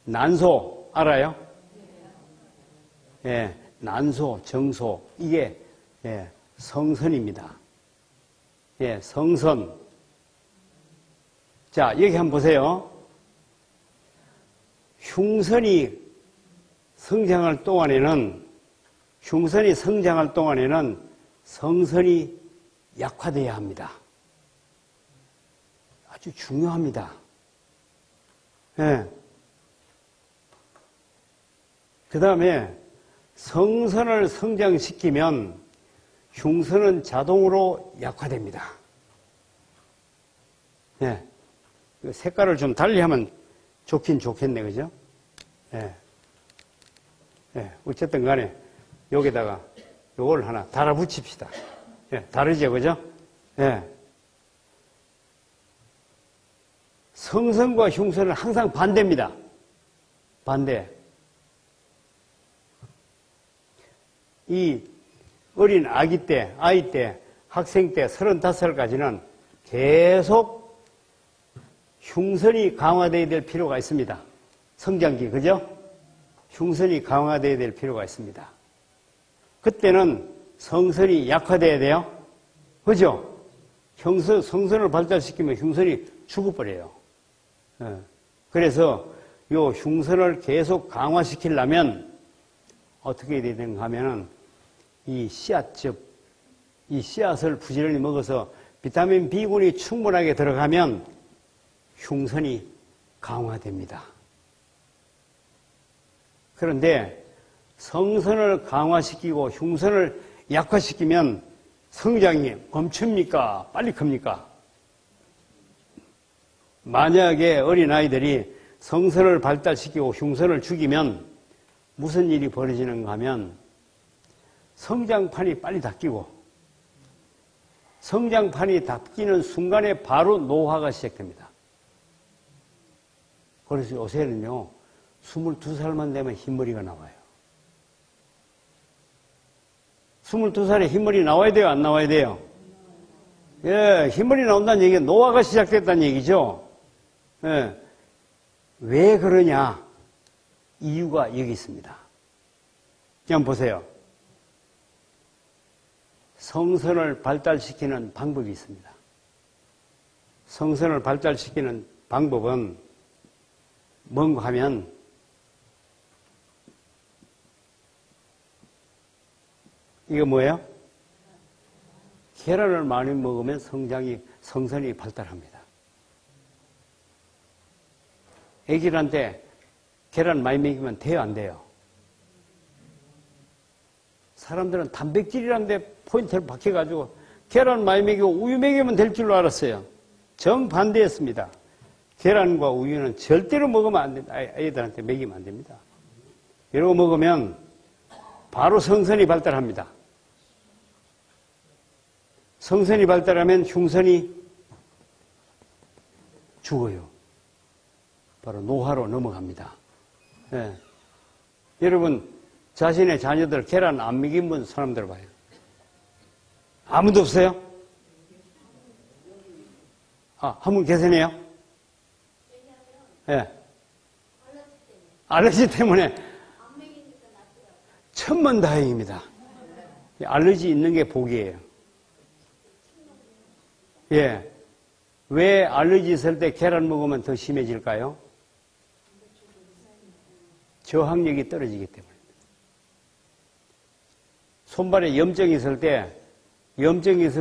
난소 알아요? 예, 난소, 정소 이게 예, 성선입니다. 예, 성선. 자, 여기 한번 보세요. 흉선이 성장할 동안에는 성선이 약화되어야 합니다. 아주 중요합니다. 예. 그 다음에 성선을 성장시키면 흉선은 자동으로 약화됩니다. 예. 색깔을 좀 달리하면 좋긴 좋겠네, 그죠? 예. 예. 어쨌든 간에 여기다가 요걸 하나 달아붙입시다. 예. 다르죠, 그죠? 예. 성선과 흉선은 항상 반대입니다. 반대. 이 어린 아이 때, 학생 때 35살까지는 계속 흉선이 강화되어야 될 필요가 있습니다. 성장기, 그죠? 흉선이 강화되어야 될 필요가 있습니다. 그때는 성선이 약화되어야 돼요. 그죠? 성선을 발달시키면 흉선이 죽어버려요. 그래서 요 흉선을 계속 강화시키려면 어떻게 해야 되는가 하면은 이 씨앗즙, 이 씨앗을 부지런히 먹어서 비타민 B군이 충분하게 들어가면 흉선이 강화됩니다. 그런데 성선을 강화시키고 흉선을 약화시키면 성장이 멈춥니까? 빨리 큽니까? 만약에 어린아이들이 성선을 발달시키고 흉선을 죽이면 무슨 일이 벌어지는가 하면 성장판이 빨리 닫히고 성장판이 닫히는 순간에 바로 노화가 시작됩니다. 그래서 요새는요, 22살만 되면 흰머리가 나와요. 22살에 흰머리 나와야 돼요? 안 나와야 돼요? 예, 흰머리 나온다는 얘기가 노화가 시작됐다는 얘기죠. 예. 왜 그러냐? 이유가 여기 있습니다. 한번 보세요. 성선을 발달시키는 방법이 있습니다. 성선을 발달시키는 방법은 뭔가 하면 이거 뭐예요? 계란을 많이 먹으면 성선이 발달합니다. 애기들한테 계란 많이 먹이면 돼요, 안 돼요? 사람들은 단백질이라는데 포인트를 박혀가지고 계란 많이 먹이고 우유 먹이면 될 줄로 알았어요. 정반대였습니다. 계란과 우유는 절대로 먹으면 안 된다. 아이들한테 먹이면 안 됩니다. 이러고 먹으면 바로 성선이 발달합니다. 성선이 발달하면 흉선이 죽어요. 바로 노화로 넘어갑니다. 예. 여러분, 자신의 자녀들 계란 안 먹인 분 사람들 봐요. 아무도 없어요? 아, 한 분 계세네요? 예. 알러지 때문에. 천만다행입니다. 알러지 있는 게 복이에요. 예. 왜 알러지 있을 때 계란 먹으면 더 심해질까요? 저항력이 떨어지기 때문입니다. 손발에 염증이 있을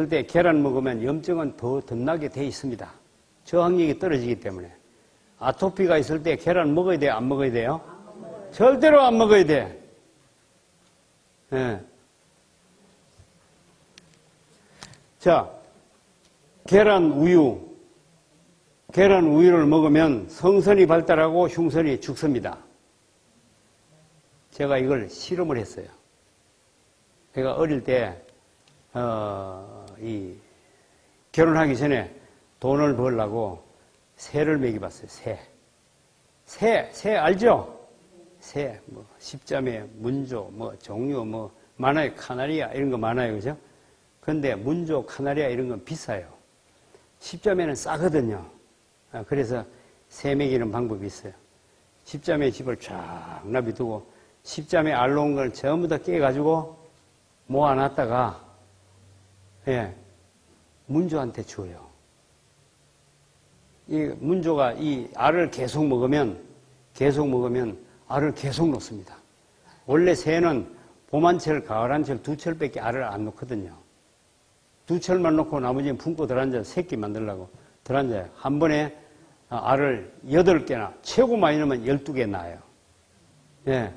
때 계란 먹으면 염증은 더 덧나게 돼 있습니다. 저항력이 떨어지기 때문에. 아토피가 있을 때 계란 먹어야 돼요? 안 먹어야 돼요? 절대로 안 먹어야 돼. 예. 자, 계란 우유를 먹으면 성선이 발달하고 흉선이 죽습니다. 제가 이걸 실험을 했어요. 제가 어릴 때, 결혼하기 전에 돈을 벌려고 새를 먹여봤어요, 새 알죠? 새, 십자매, 문조, 종류, 많아요. 카나리아, 이런 거 많아요. 그죠? 근데 문조, 카나리아 이런 건 비싸요. 십자매는 싸거든요. 그래서 새 먹이는 방법이 있어요. 십자매 집을 쫙 놔두고 십자매 알로온 걸 전부 다 깨가지고 모아놨다가, 예, 문조한테 줘요. 이 문조가 이 알을 계속 먹으면 알을 계속 놓습니다. 원래 새는 봄 한철, 가을 한철 두 철밖에 알을 안 놓거든요. 두 철만 놓고 나머지는 품고 들어앉아서 새끼 만들려고 들어앉아요. 한 번에 알을 8개나, 최고 많이 넣으면 12개 낳아요. 예.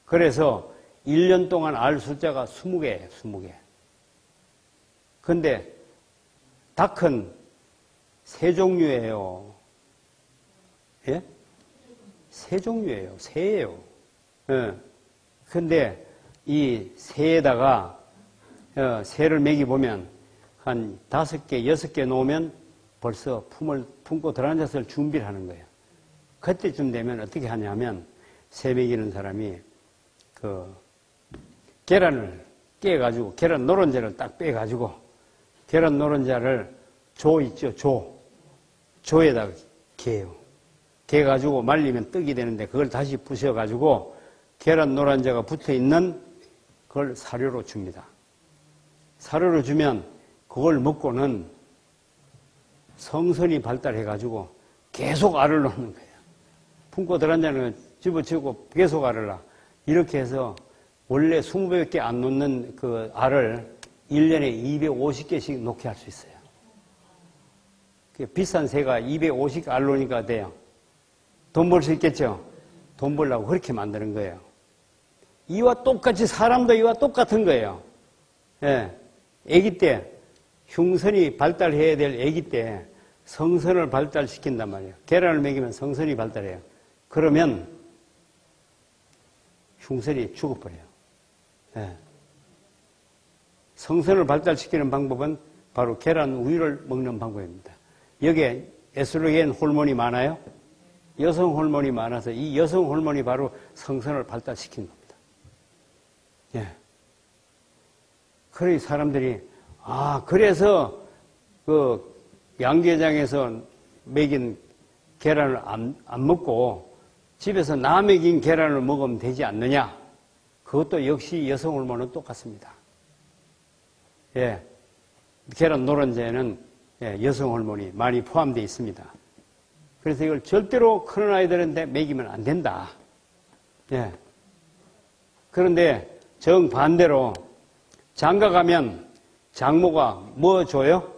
그래서 1년 동안 알 숫자가 20개예요, 20개. 근데 닭은 세 종류예요. 예? 세 종류예요. 새예요. 예. 근데 이 새에다가 새를 먹여보면 한 5개, 6개 놓으면 벌써 품을 품고 들어앉아서 준비를 하는 거예요. 그때쯤 되면 어떻게 하냐면 새 먹이는 사람이 계란을 깨가지고 계란 노른자를 딱 빼가지고 계란 노른자를 조 있죠, 조에다가 개요. 개가지고 말리면 떡이 되는데 그걸 다시 부셔가지고 계란 노른자가 붙어 있는 그걸 사료로 줍니다. 사료로 주면 그걸 먹고는 성선이 발달해가지고 계속 알을 놓는 거예요. 품고 들어앉는 걸 집어치우고 계속 알을 낳아. 이렇게 해서 원래 20배밖에 안 놓는 그 알을 1년에 250개씩 놓게 할 수 있어요. 비싼 새가 250알 놓으니까 돼요. 돈 벌 수 있겠죠? 돈 벌려고 그렇게 만드는 거예요. 이와 똑같이 사람도 이와 똑같은 거예요. 예. 아기 때 흉선이 발달해야 될 아기 때 성선을 발달시킨단 말이에요. 계란을 먹이면 성선이 발달해요. 그러면 흉선이 죽어버려요. 예. 성선을 발달시키는 방법은 바로 계란 우유를 먹는 방법입니다. 여기에 에스트로겐 호르몬이 많아요. 여성 호르몬이 많아서 이 여성 호르몬이 바로 성선을 발달시키는 겁니다. 예. 그래 사람들이 그래서 그 양계장에서 먹인 계란을 안 먹고 집에서 나 먹인 계란을 먹으면 되지 않느냐? 그것도 역시 여성 호르몬은 똑같습니다. 예. 계란 노른자에는 여성 호르몬이 많이 포함되어 있습니다. 그래서 이걸 절대로 큰 아이들한테 먹이면 안 된다. 예. 그런데 정반대로 장가 가면 장모가 뭐 줘요?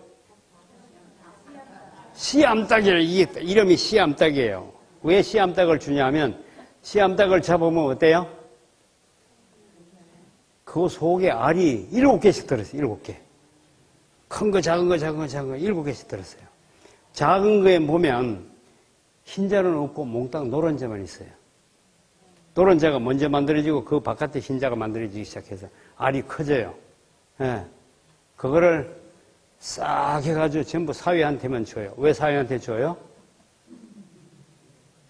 씨암탉이를, 이름이 씨암탉이에요. 왜 씨암탉을 주냐면 씨암탉을 잡으면 어때요? 그 속에 알이 7개씩 들었어요. 7개. 큰 거, 작은 거, 작은 거, 작은 거 7개씩 들었어요. 작은 거에 보면 흰자는 없고 몽땅 노른자만 있어요. 노른자가 먼저 만들어지고 그 바깥에 흰자가 만들어지기 시작해서 알이 커져요. 예. 그거를 싹 해가지고 전부 사위한테만 줘요. 왜 사위한테 줘요?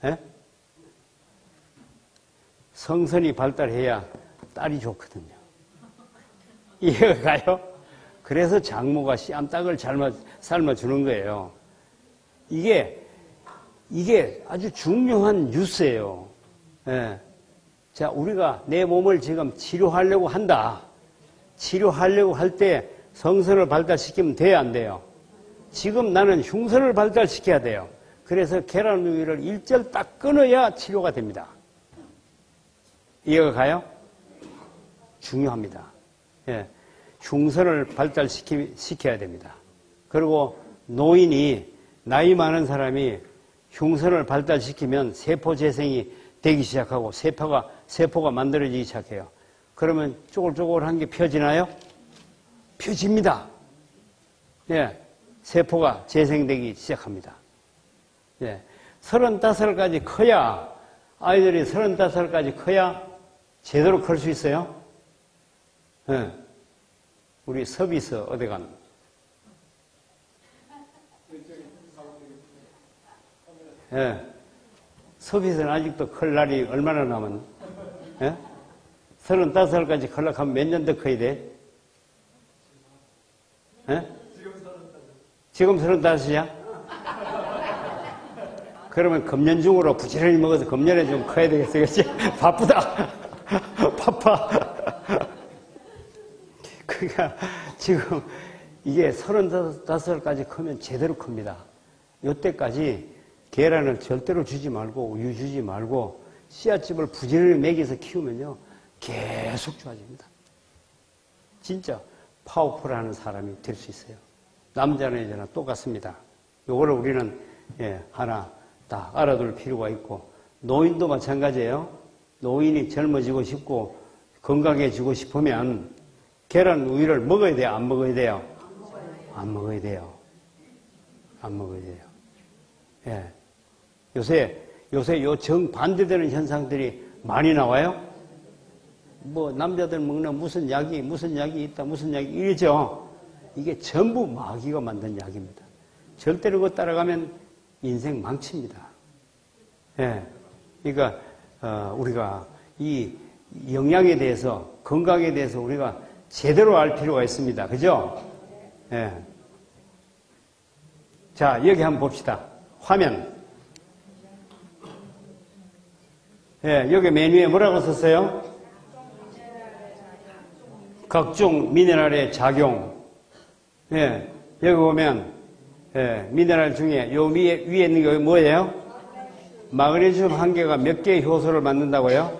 예? 성선이 발달해야 딸이 좋거든요. 이해가 가요? 그래서 장모가 씨암탉을 삶아주는 거예요. 이게 아주 중요한 뉴스예요. 예. 자, 우리가 내 몸을 지금 치료하려고 한다. 치료하려고 할 때 성선을 발달시키면 돼야 안 돼요? 지금 나는 흉선을 발달시켜야 돼요. 그래서 계란 우유를 일절 딱 끊어야 치료가 됩니다. 이해가 가요? 중요합니다. 예. 흉선을 발달시켜야 됩니다. 그리고 노인이 나이 많은 사람이 흉선을 발달시키면 세포 재생이 되기 시작하고 세포가 만들어지기 시작해요. 그러면 쪼글쪼글한 게 펴지나요? 펴집니다. 예. 세포가 재생되기 시작합니다. 예. 35살까지 커야, 아이들이 35살까지 커야 제대로 클 수 있어요? 예. 우리 서비스 어디 간? 예. 서비스는 아직도 클 날이 얼마나 남은? 예? 35살까지 클려고 하면 몇 년 더 커야 돼? 예? 지금 35이야? 그러면 금년중으로 부지런히 먹어서 금년에 좀 커야 되겠어, 그렇지? 바쁘다. 바빠. 그러니까 지금 이게 35살까지 크면 제대로 큽니다. 이때까지 계란을 절대로 주지 말고 우유 주지 말고 씨앗집을 부지런히 먹여서 키우면요 계속 좋아집니다. 진짜 파워풀하는 사람이 될 수 있어요. 남자나 여자나 똑같습니다. 요거를 우리는 하나 다 알아둘 필요가 있고, 노인도 마찬가지예요. 노인이 젊어지고 싶고 건강해지고 싶으면 계란 우유를 먹어야 돼요? 안 먹어야 돼요? 안 먹어야 돼요. 안 먹어야 돼요. 예. 요새 요 정반대되는 현상들이 많이 나와요? 뭐, 남자들 먹는 무슨 약이 있다, 무슨 약이 이러죠? 이게 전부 마귀가 만든 약입니다. 절대로 그거 따라가면 인생 망칩니다. 예. 그러니까, 우리가 이 영양에 대해서, 건강에 대해서 우리가 제대로 알 필요가 있습니다. 그죠? 예. 자, 여기 한번 봅시다. 화면. 예, 여기 메뉴에 뭐라고 썼어요? 각종 미네랄의 작용. 예, 여기 보면, 미네랄 중에 요 위에 있는 게 뭐예요? 마그네슘 한 개가 몇 개의 효소를 만든다고요?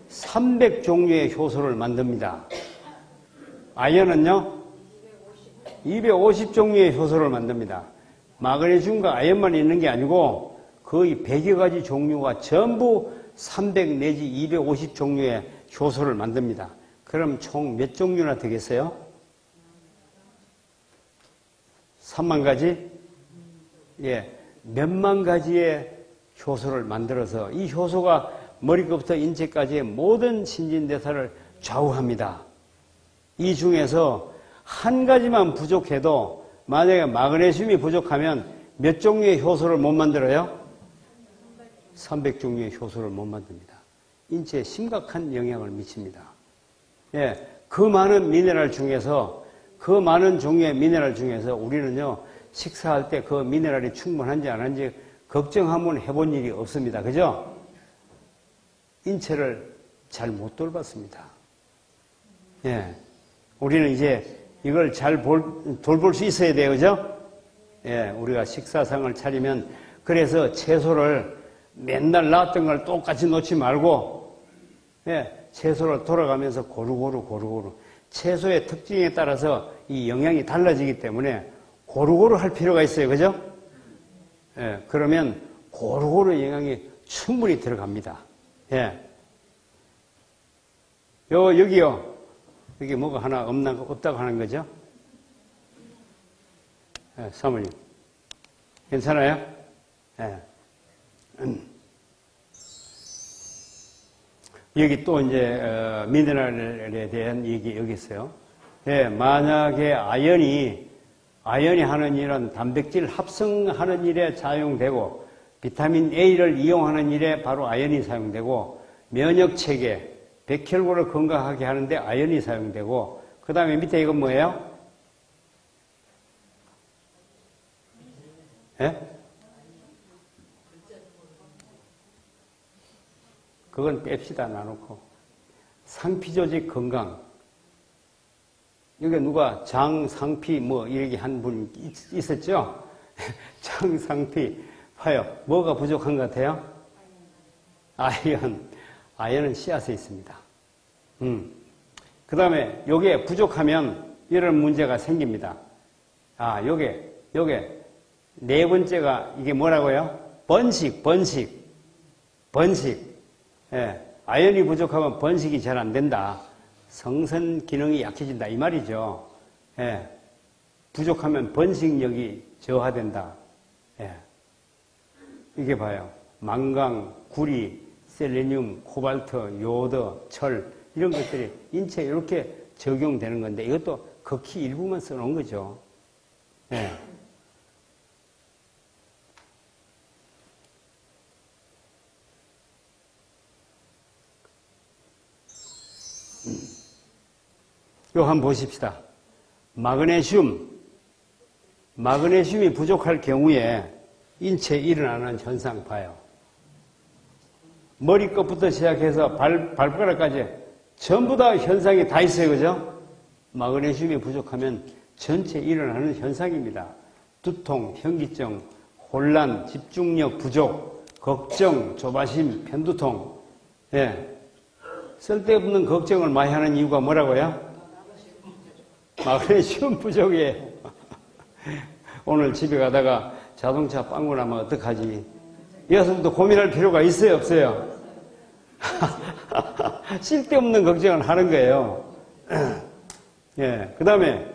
300종류의 효소를 만듭니다. 아연은요? 250종류의 효소를 만듭니다. 마그네슘과 아연만 있는 게 아니고 거의 100여 가지 종류가 전부 300 내지 250종류의 효소를 만듭니다. 그럼 총 몇 종류나 되겠어요? 3만 가지? 예, 몇만 가지의 효소를 만들어서 이 효소가 머리끝부터 인체까지의 모든 신진대사를 좌우합니다. 이 중에서 한 가지만 부족해도 만약에 마그네슘이 부족하면 몇 종류의 효소를 못 만들어요? 300종류의 효소를 못 만듭니다. 인체에 심각한 영향을 미칩니다. 예, 그 많은 미네랄 중에서, 그 많은 종류의 미네랄 중에서 우리는요, 식사할 때 그 미네랄이 충분한지 안 한지 걱정 한번 해본 일이 없습니다. 그죠? 인체를 잘 못 돌봤습니다. 예. 우리는 이제 이걸 잘 돌볼 수 있어야 돼요. 그죠? 예. 우리가 식사상을 차리면, 그래서 채소를 맨날 놨던 걸 똑같이 놓지 말고, 예. 채소를 돌아가면서 고루고루. 채소의 특징에 따라서 이 영양이 달라지기 때문에 고루고루 할 필요가 있어요. 그죠? 예, 그러면 고루고루 영양이 충분히 들어갑니다. 예. 여기요. 여기 뭐가 하나 없다고 하는 거죠? 예, 사모님. 괜찮아요? 예. 여기 또 이제, 미네랄에 대한 얘기 여기 있어요. 예, 만약에 아연이 하는 일은 단백질 합성하는 일에 사용되고, 비타민 A를 이용하는 일에 바로 아연이 사용되고, 면역체계, 백혈구를 건강하게 하는데 아연이 사용되고, 그 다음에 밑에 이건 뭐예요? 예? 그건 뺍시다, 나놓고. 상피조직 건강. 여기 누가 장상피 뭐 이렇게 한 분 있었죠? 장상피 봐요. 뭐가 부족한 것 같아요? 아연은 씨앗에 있습니다. 그 다음에 요게 부족하면 이런 문제가 생깁니다. 요게 네 번째가 이게 뭐라고요? 번식. 예, 아연이 부족하면 번식이 잘 안 된다. 성선 기능이 약해진다 이 말이죠. 예, 부족하면 번식력이 저하된다. 예, 이게 봐요. 망강, 구리, 셀레늄, 코발트, 요드, 철 이런 것들이 인체에 이렇게 적용되는 건데 이것도 극히 일부만 써놓은 거죠. 예. 이거 한번 보십시다. 마그네슘이 부족할 경우에 인체에 일어나는 현상 봐요. 머리끝부터 시작해서 발가락까지 전부 다 현상이 다 있어요. 그죠? 마그네슘이 부족하면 전체에 일어나는 현상입니다. 두통, 현기증, 혼란, 집중력 부족, 걱정, 조바심, 편두통. 예. 쓸데없는 걱정을 많이 하는 이유가 뭐라고요? 마그네슘 부족이에요. 오늘 집에 가다가 자동차 빵꾸 나면 어떡하지? 여기서부터 고민할 필요가 있어요, 없어요? 쓸데없는 걱정을 하는 거예요. 예, 그 다음에,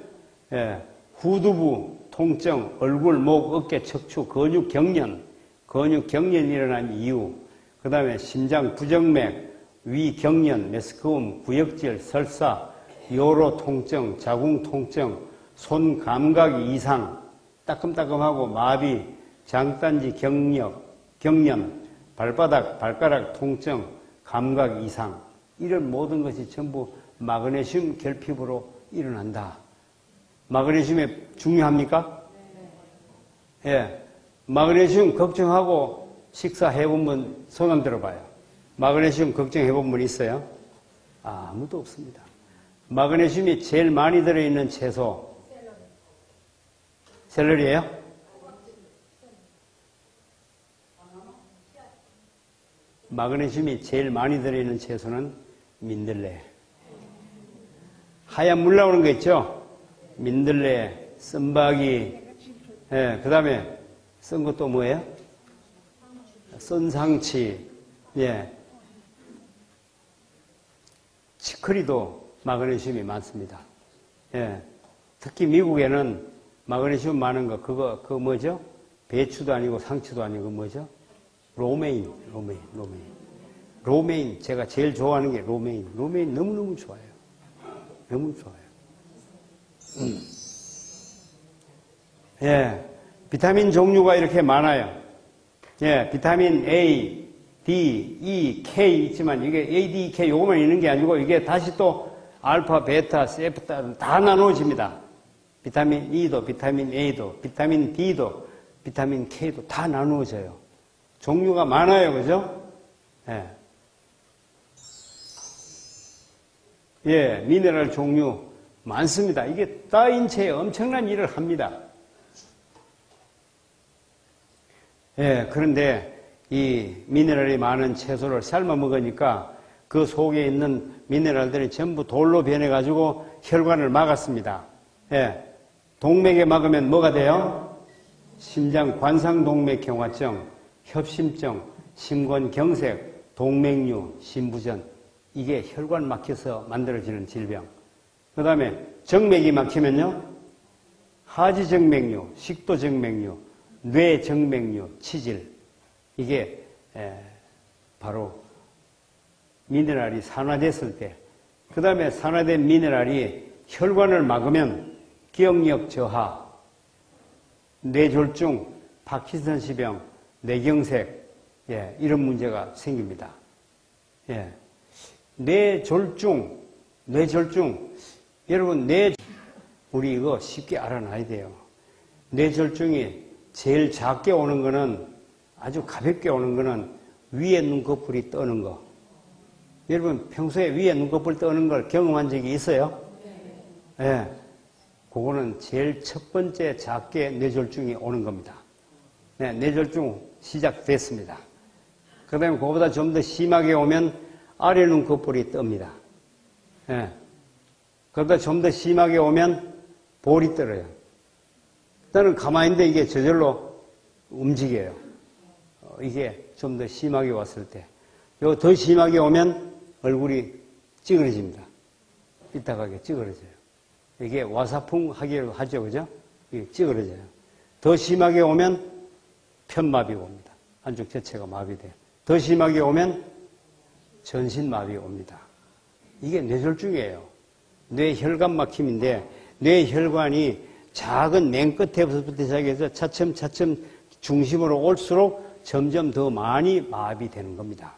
후두부, 통증, 얼굴, 목, 어깨, 척추, 근육경련이 일어난 이유, 그 다음에 심장, 부정맥, 위경련, 메스꺼움, 구역질, 설사, 요로 통증, 자궁 통증, 손 감각 이상, 따끔따끔하고 마비, 장단지 경련, 발가락 통증, 감각 이상, 이런 모든 것이 전부 마그네슘 결핍으로 일어난다. 마그네슘이 중요합니까? 예. 마그네슘 걱정하고 식사해본 분 손 한번 들어봐요. 마그네슘 걱정해본 분 있어요? 아무도 없습니다. 마그네슘이 제일 많이 들어있는 채소. 샐러리예요? 마그네슘이 제일 많이 들어있는 채소는 민들레. 하얀 물 나오는 거 있죠? 민들레, 썬박이, 그 다음에 쓴 것도 뭐예요? 썬상치, 치커리도 마그네슘이 많습니다. 특히 미국에는 마그네슘 많은 거, 그거 뭐죠? 배추도 아니고 상추도 아니고 뭐죠? 로메인. 제가 제일 좋아하는 게 로메인. 로메인 너무너무 좋아요. 너무 좋아요. 비타민 종류가 이렇게 많아요. 비타민 A, D, E, K 있지만 이게 A, D, K 요거만 있는 게 아니고 이게 다시 또 알파, 베타, 세프타 다 나누어집니다. 비타민 E도, 비타민 A도, 비타민 D도, 비타민 K도 다 나누어져요. 종류가 많아요. 그죠? 미네랄 종류 많습니다. 이게 다 인체에 엄청난 일을 합니다. 그런데 이 미네랄이 많은 채소를 삶아 먹으니까 그 속에 있는 미네랄들이 전부 돌로 변해가지고 혈관을 막았습니다. 동맥에 막으면 뭐가 돼요? 심장 관상동맥경화증, 협심증, 심근경색, 동맥류, 심부전. 이게 혈관 막혀서 만들어지는 질병. 그 다음에 정맥이 막히면요. 하지정맥류, 식도정맥류, 뇌정맥류, 치질. 이게 바로 미네랄이 산화됐을 때, 그 다음에 산화된 미네랄이 혈관을 막으면 기억력 저하, 뇌졸중, 파킨슨시병, 뇌경색, 예, 이런 문제가 생깁니다. 예. 뇌졸중, 여러분, 우리 이거 쉽게 알아놔야 돼요. 뇌졸중이 제일 작게 오는 거는, 아주 가볍게 오는 거는 위에 눈꺼풀이 떠는 거. 여러분, 평소에 위에 눈꺼풀 떠는 걸 경험한 적이 있어요? 예. 그거는 제일 첫 번째 작게 뇌졸중이 오는 겁니다. 네, 뇌졸중 시작됐습니다. 그 다음에 그거보다 좀 더 심하게 오면 아래 눈꺼풀이 뜹니다. 예. 그보다 좀 더 심하게 오면 볼이 떨어요. 일단은 가만히 있는데 이게 저절로 움직여요. 이게 좀 더 심하게 왔을 때. 요 더 심하게 오면 얼굴이 찌그러집니다. 삐딱하게 찌그러져요. 이게 와사풍 하기로 하죠, 그죠? 이게 찌그러져요. 더 심하게 오면 편마비가 옵니다. 한쪽 전체가 마비돼요. 더 심하게 오면 전신마비가 옵니다. 이게 뇌졸중이에요. 뇌혈관 막힘인데 뇌혈관이 작은 맨 끝에부터 시작해서 차츰 중심으로 올수록 점점 더 많이 마비되는 겁니다.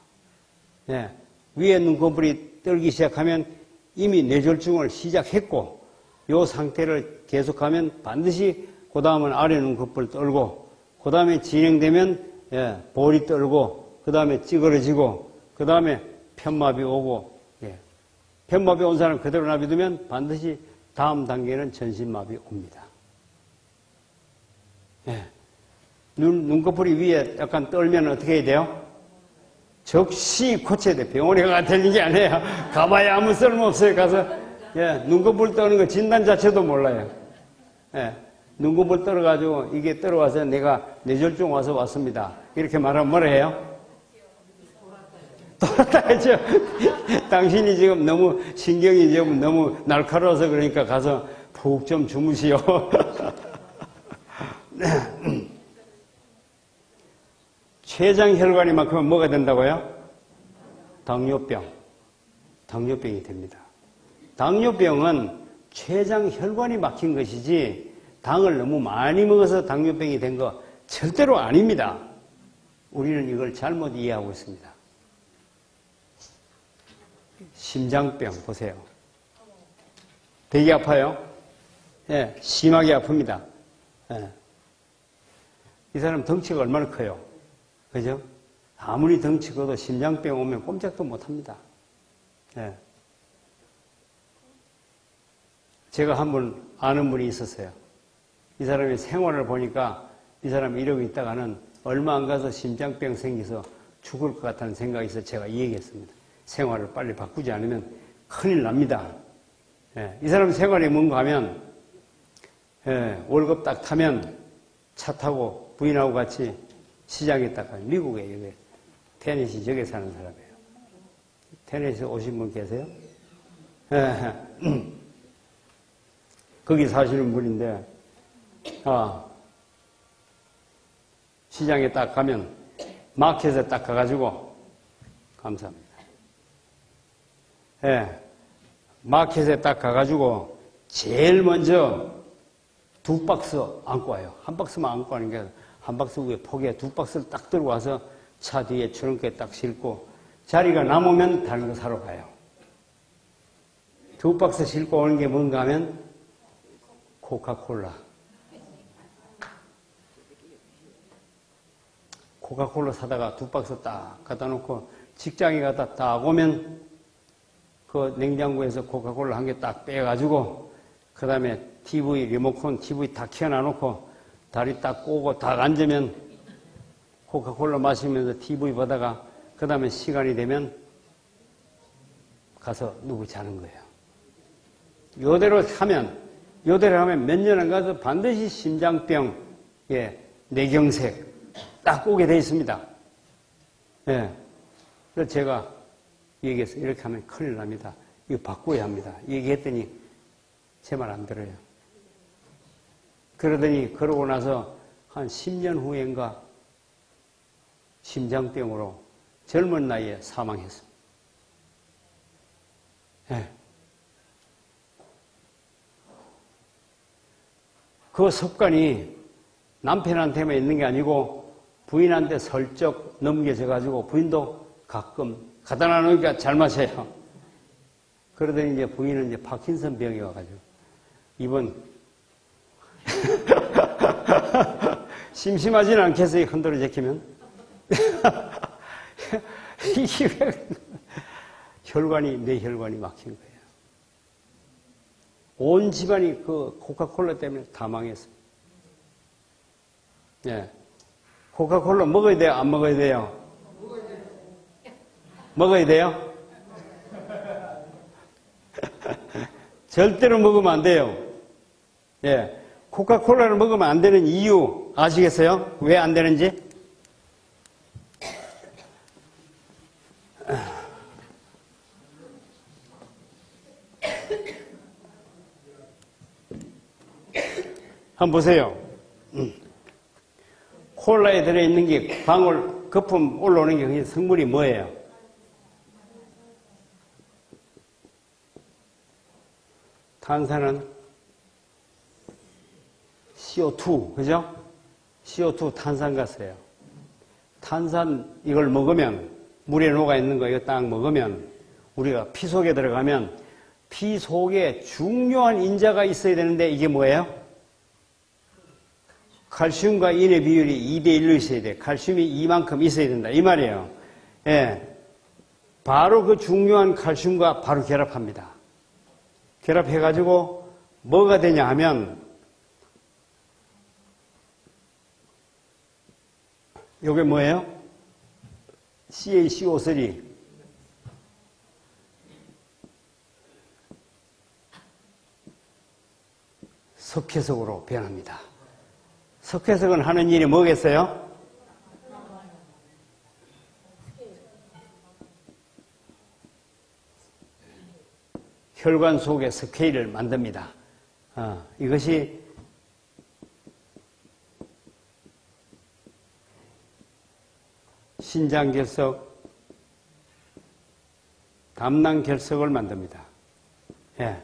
네. 위에 눈꺼풀이 떨기 시작하면 이미 뇌졸중을 시작했고 이 상태를 계속하면 반드시 그 다음은 아래 눈꺼풀 떨고 그 다음에 진행되면 예, 볼이 떨고 그 다음에 찌그러지고 그 다음에 편마비 오고 예. 편마비 온 사람 그대로 놔두면 반드시 다음 단계는 전신마비 옵니다. 예. 눈꺼풀이 위에 약간 떨면 어떻게 해야 돼요? 즉시 고쳐야 돼. 병원에 가야 되는 게 아니에요. 가봐야 아무 쓸모없어요. 가서 예, 눈꺼풀 떠는 거 진단 자체도 몰라요. 예, 눈꺼풀 떨어가지고 이게 떨어와서 내가 뇌졸중 와서 왔습니다. 이렇게 말하면 뭐라 해요? 돌았다 했죠. 당신이 지금 너무 신경이 지금 너무 날카로워서 그러니까 가서 푹 좀 주무시오. 췌장혈관이 막히면 뭐가 된다고요? 당뇨병이 됩니다. 당뇨병은 췌장혈관이 막힌 것이지 당을 너무 많이 먹어서 당뇨병이 된 거 절대로 아닙니다. 우리는 이걸 잘못 이해하고 있습니다. 심장병 보세요. 되게 아파요. 예, 심하게 아픕니다. 예. 이 사람 덩치가 얼마나 커요. 그죠? 아무리 덩치 커도 심장병 오면 꼼짝도 못 합니다. 예. 제가 한 분 아는 분이 있었어요. 이 사람의 생활을 보니까 이 사람이 이러고 있다가는 얼마 안 가서 심장병 생겨서 죽을 것 같다는 생각이 있어서 제가 이 얘기했습니다. 생활을 빨리 바꾸지 않으면 큰일 납니다. 예. 이 사람 생활이 뭔가 하면 예, 월급 딱 타면 차 타고 부인하고 같이 시장에 딱 가요. 미국에 여기 테네시 저기 사는 사람이에요. 테네시 오신 분 계세요? 예. 거기 사시는 분인데 시장에 딱 가면 마켓에 딱 가가지고 감사합니다. 예, 마켓에 딱 가가지고 제일 먼저 2박스 안고 와요. 한 박스만 안고 가는 게 한 박스 위에 포기에 2박스를 딱 들고 와서 차 뒤에 트렁크에 딱 싣고 자리가 남으면 다른 거 사러 가요. 2박스 싣고 오는 게 뭔가 하면 코카콜라. 코카콜라 사다가 2박스 딱 갖다 놓고 직장에 갔다 딱 오면 그 냉장고에서 코카콜라 한 개 딱 빼가지고 그 다음에 TV, 리모컨 TV 다 켜놔놓고 다리 딱 꼬고 딱 앉으면 코카콜라 마시면서 TV 보다가 그 다음에 시간이 되면 가서 누구 자는 거예요. 요대로 하면 몇 년 안 가서 반드시 심장병, 예, 뇌경색 딱 오게 돼 있습니다. 예. 그래서 제가 얘기했어요. 이렇게 하면 큰일 납니다. 이거 바꿔야 합니다. 얘기했더니 제 말 안 들어요. 그러더니 그러고 나서 한 10년 후인가 심장병으로 젊은 나이에 사망했습니다. 예. 그 습관이 남편한테만 있는 게 아니고 부인한테 슬쩍 넘겨져가지고 부인도 가끔 갖다 놔놓으니까 잘 마셔요. 그러더니 이제 부인은 이제 파킨슨 병이 와가지고 이번 심심하지는 않겠어요? 흔들어 제키면 이게 혈관이 내 혈관이 막힌 거예요. 온 집안이 그 코카콜라 때문에 다 망했어요. 예. 코카콜라 먹어야 돼요? 안 먹어야 돼요? 먹어야 돼요? 절대로 먹으면 안 돼요. 예. 코카콜라를 먹으면 안 되는 이유 아시겠어요? 왜 안 되는지? 한번 보세요. 콜라에 들어있는 게 방울, 거품 올라오는 게 그게 성분이 뭐예요? 탄산은 CO2, 그죠? CO2 탄산가스예요. 탄산 이걸 먹으면 물에 녹아있는 거 이거 딱 먹으면 우리가 피 속에 들어가면 피 속에 중요한 인자가 있어야 되는데 이게 뭐예요? 칼슘과 인의 비율이 2대1로 있어야 돼. 칼슘이 이만큼 있어야 된다. 이 말이에요. 예. 바로 그 중요한 칼슘과 바로 결합합니다. 결합해가지고 뭐가 되냐 하면 이게 뭐예요? CaCO3. 석회석으로 변합니다. 석회석은 하는 일이 뭐겠어요? 혈관 속에 석회를 만듭니다. 이것이 신장결석, 담낭결석을 만듭니다. 예.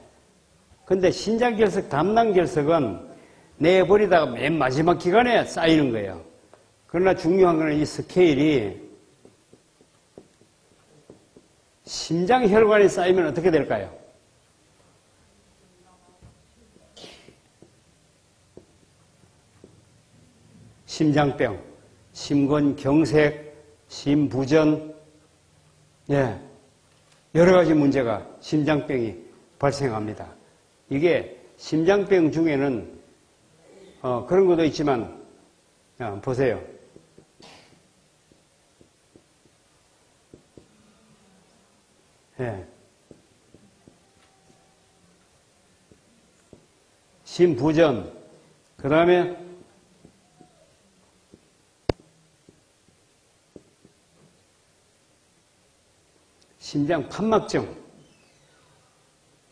근데 신장결석, 담낭결석은 내버리다가 맨 마지막 기간에 쌓이는 거예요. 그러나 중요한 것은 이 스케일이 심장혈관에 쌓이면 어떻게 될까요? 심장병, 심근경색, 심부전, 예, 여러 가지 문제가 심장병이 발생합니다. 이게 심장병 중에는 그런 것도 있지만 보세요. 예. 심부전, 그 다음에 심장 판막증.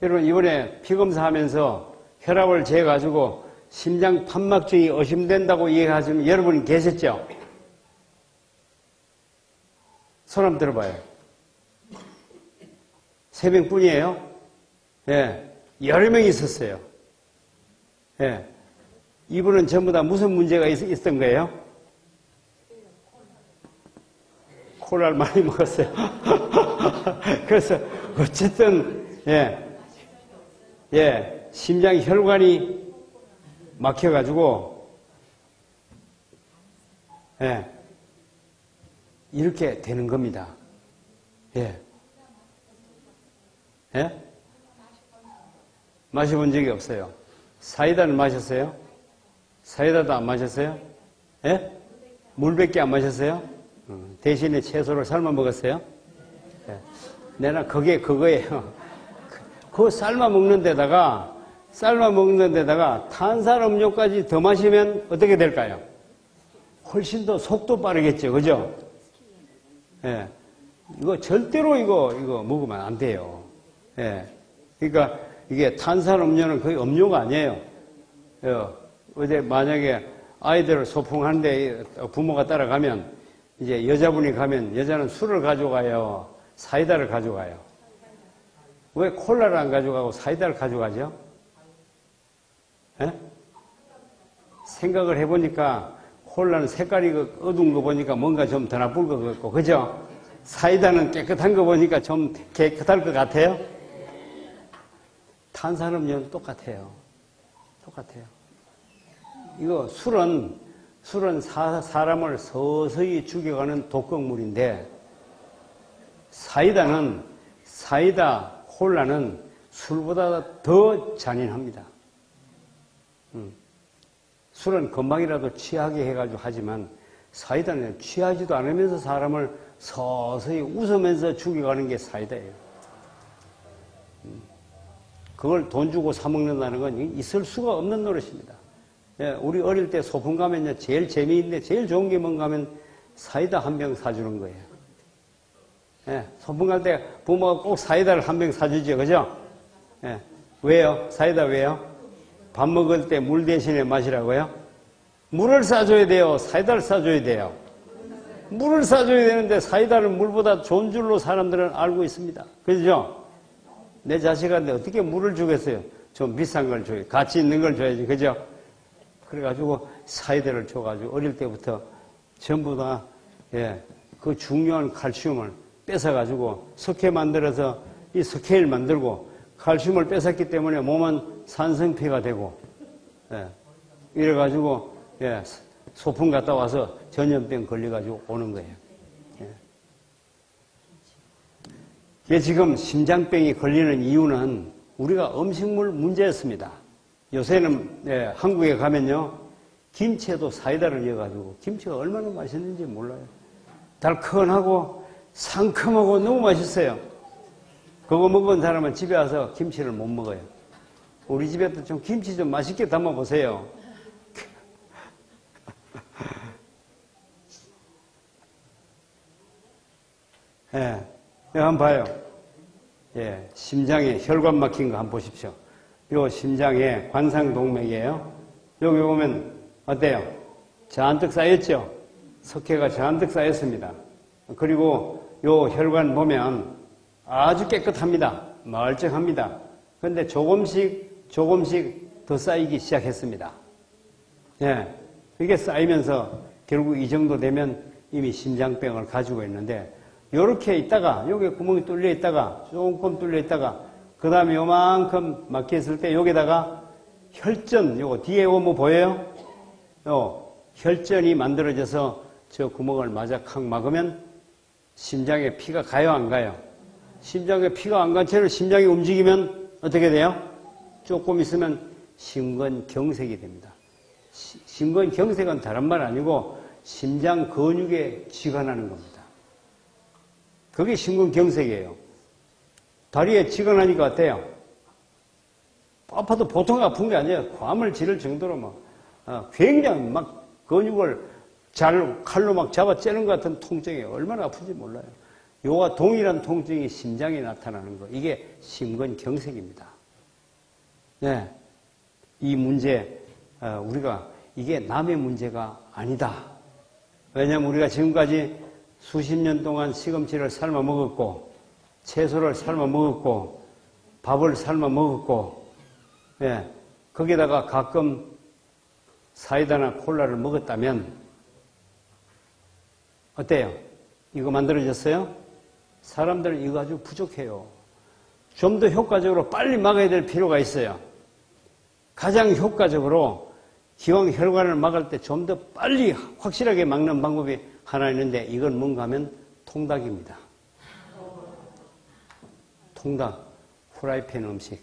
여러분 이번에 피검사하면서 혈압을 재가지고 심장 판막증이 의심된다고 얘기하시면 여러분 계셨죠? 손 한번 들어봐요. 3명뿐이에요? 예, 여러 명이 있었어요. 예, 이분은 전부 다 무슨 문제가 있었던 거예요? 콜라를 많이 먹었어요. 그래서 어쨌든 심장 혈관이 막혀가지고 이렇게 되는 겁니다. 마셔본 적이 없어요. 사이다를 마셨어요? 사이다도 안 마셨어요? 물밖에 안 마셨어요? 대신에 채소를 삶아 먹었어요? 내가 그게 그거예요. 그 삶아 먹는 데다가 탄산음료까지 더 마시면 어떻게 될까요? 훨씬 더 속도 빠르겠죠. 그죠? 이거 절대로 이거 먹으면 안 돼요. 그러니까 이게 탄산음료는 거의 음료가 아니에요. 어제 만약에 아이들을 소풍하는데 부모가 따라가면 이제 여자분이 가면 여자는 술을 가져가요? 사이다를 가져가요? 왜 콜라를 안 가져가고 사이다를 가져가죠? 생각을 해보니까 콜라는 색깔이 어두운 거 보니까 뭔가 좀 더 나쁠 것 같고, 그죠? 사이다는 깨끗한 거 보니까 좀 깨끗할 것 같아요? 탄산음료는 똑같아요. 똑같아요. 이거 술은 사람을 서서히 죽여가는 독극물인데, 사이다, 콜라는 술보다 더 잔인합니다. 술은 금방이라도 취하게 해가지고 하지만, 사이다는 취하지도 않으면서 사람을 서서히 웃으면서 죽여가는 게 사이다예요. 그걸 돈 주고 사먹는다는 건 있을 수가 없는 노릇입니다. 예, 우리 어릴 때 소풍 가면요, 제일 재미있는데 제일 좋은 게 뭔가 하면 사이다 한 병 사주는 거예요. 예, 소풍 갈 때 부모가 꼭 사이다를 한 병 사주죠, 그죠? 예, 왜요? 사이다 왜요? 밥 먹을 때 물 대신에 마시라고요? 물을 싸줘야 돼요? 사이다를 싸줘야 돼요? 물을 싸줘야 되는데 사이다를 물보다 좋은 줄로 사람들은 알고 있습니다. 그죠? 내 자식한테 어떻게 물을 주겠어요? 좀 비싼 걸 줘야지. 가치 있는 걸 줘야지. 그죠? 그래가지고 사이다를 줘가지고 어릴 때부터 전부 다, 예, 그 중요한 칼슘을 뺏어가지고 석회 만들어서 이 석회를 만들고 칼슘을 뺏었기 때문에 몸은 산성피가 되고, 예, 이래가지고, 예, 소풍 갔다 와서 전염병 걸려가지고 오는 거예요. 이게 지금 심장병이 걸리는 이유는 우리가 음식물 문제였습니다. 요새는, 예, 한국에 가면요, 김치에도 사이다를 넣어가지고 김치가 얼마나 맛있는지 몰라요. 달큰하고 상큼하고 너무 맛있어요. 그거 먹은 사람은 집에 와서 김치를 못 먹어요. 우리 집에도 좀 김치 좀 맛있게 담아보세요. 예, 이거 한번 봐요. 예, 심장에 혈관 막힌 거 한번 보십시오. 요 심장에 관상동맥이에요. 여기 보면 어때요? 잔뜩 쌓였죠? 석회가 잔뜩 쌓였습니다. 그리고 요 혈관 보면 아주 깨끗합니다. 멀쩡합니다. 그런데 조금씩 더 쌓이기 시작했습니다. 예, 이게 쌓이면서 결국 이 정도 되면 이미 심장병을 가지고 있는데, 요렇게 있다가, 여기 구멍이 뚫려 있다가, 조금 뚫려 있다가, 그 다음에 요만큼 막혀있을 때, 여기다가 혈전, 요거 뒤에 뭐 보여요? 혈전이 만들어져서 저 구멍을 마자칵 막으면 심장에 피가 가요, 안 가요? 심장에 피가 안 간 채로 심장이 움직이면 어떻게 돼요? 조금 있으면 심근경색이 됩니다. 심근경색은 다른 말 아니고 심장 근육에 쥐가 나는 겁니다. 그게 심근경색이에요. 다리에 쥐가 나니까 어때요? 아파도 보통 아픈 게 아니에요. 괌을 지를 정도로 굉장히 막 근육을 칼로 막 잡아 째는 것 같은 통증이에요. 얼마나 아픈지 몰라요. 요와 동일한 통증이 심장에 나타나는 거. 이게 심근경색입니다. 네. 이 문제, 우리가 이게 남의 문제가 아니다. 왜냐하면 우리가 지금까지 수십 년 동안 시금치를 삶아 먹었고, 채소를 삶아 먹었고, 밥을 삶아 먹었고, 예, 거기다가 가끔 사이다나 콜라를 먹었다면, 어때요? 이거 만들어졌어요? 사람들은 이거 아주 부족해요. 좀 더 효과적으로 빨리 막아야 될 필요가 있어요. 가장 효과적으로 기왕 혈관을 막을 때 좀 더 빨리 확실하게 막는 방법이 하나 있는데, 이건 뭔가 하면 통닭입니다. 통닭, 후라이팬 음식.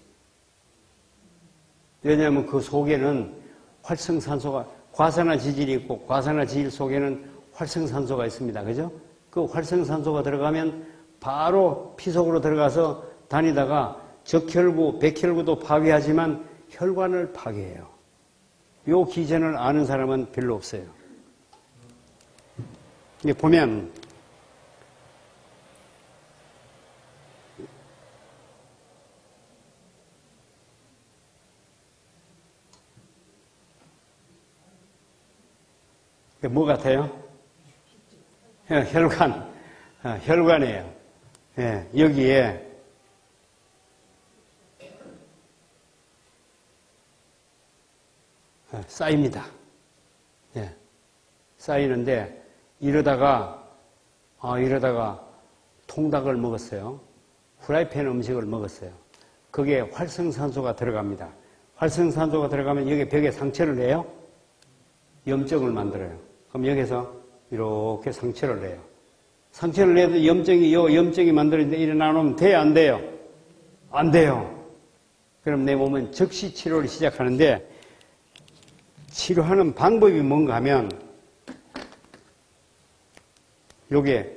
왜냐하면 그 속에는 활성산소가, 과산화지질이 있고, 과산화지질 속에는 활성산소가 있습니다. 그죠? 그 활성산소가 들어가면 바로 피 속으로 들어가서 다니다가 적혈구, 백혈구도 파괴하지만 혈관을 파괴해요. 요 기전을 아는 사람은 별로 없어요. 이게 보면 뭐 같아요? 혈관이에요. 예, 여기에 쌓입니다. 예. 쌓이는데 이러다가 통닭을 먹었어요. 후라이팬 음식을 먹었어요. 거기에 활성산소가 들어갑니다. 활성산소가 들어가면 여기 벽에 상처를 내요. 염증을 만들어요. 그럼 여기서 이렇게 상처를 내요. 상처를 내도 염증이 만들어지는데 일어나면 돼요, 안 돼요? 안 돼요. 그럼 내 몸은 즉시 치료를 시작하는데 치료하는 방법이 뭔가 하면 요게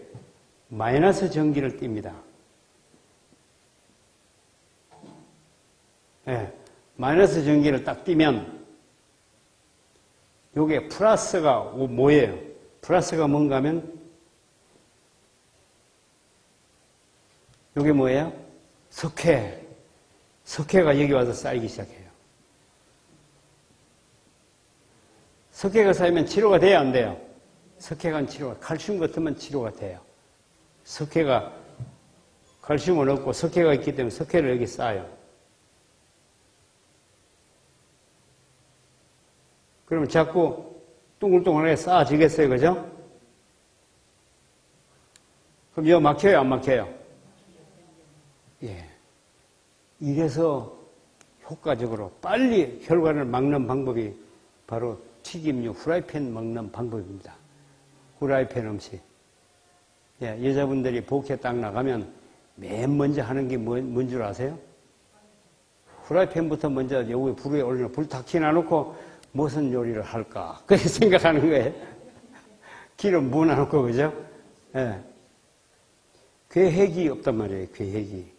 마이너스 전기를 띱니다. 네, 마이너스 전기를 딱 띄면 요게 플러스가 뭐예요? 플러스가 뭔가 하면 요게 뭐예요? 석회. 석회가 여기 와서 쌓이기 시작해요. 석회가 쌓이면 치료가 돼요, 안 돼요? 석회가 칼슘 같으면 치료가 돼요. 석회가 칼슘을 얻고 석회가 있기 때문에 석회를 여기 쌓아요. 그러면 자꾸 둥글둥글하게 쌓아지겠어요, 그죠? 그럼 이거 막혀요, 안 막혀요? 예. 이래서 효과적으로 빨리 혈관을 막는 방법이 바로 튀김류, 후라이팬 먹는 방법입니다. 후라이팬 음식. 예, 여자분들이 복회 딱 나가면 맨 먼저 하는 게 뭔 줄 아세요? 후라이팬부터 먼저 여기 불에 올려 불 탁 켜놔놓고 무슨 요리를 할까? 그렇게 생각하는 거예요. 기름 부어놓고, 그죠? 예. 계획이 없단 말이에요, 계획이.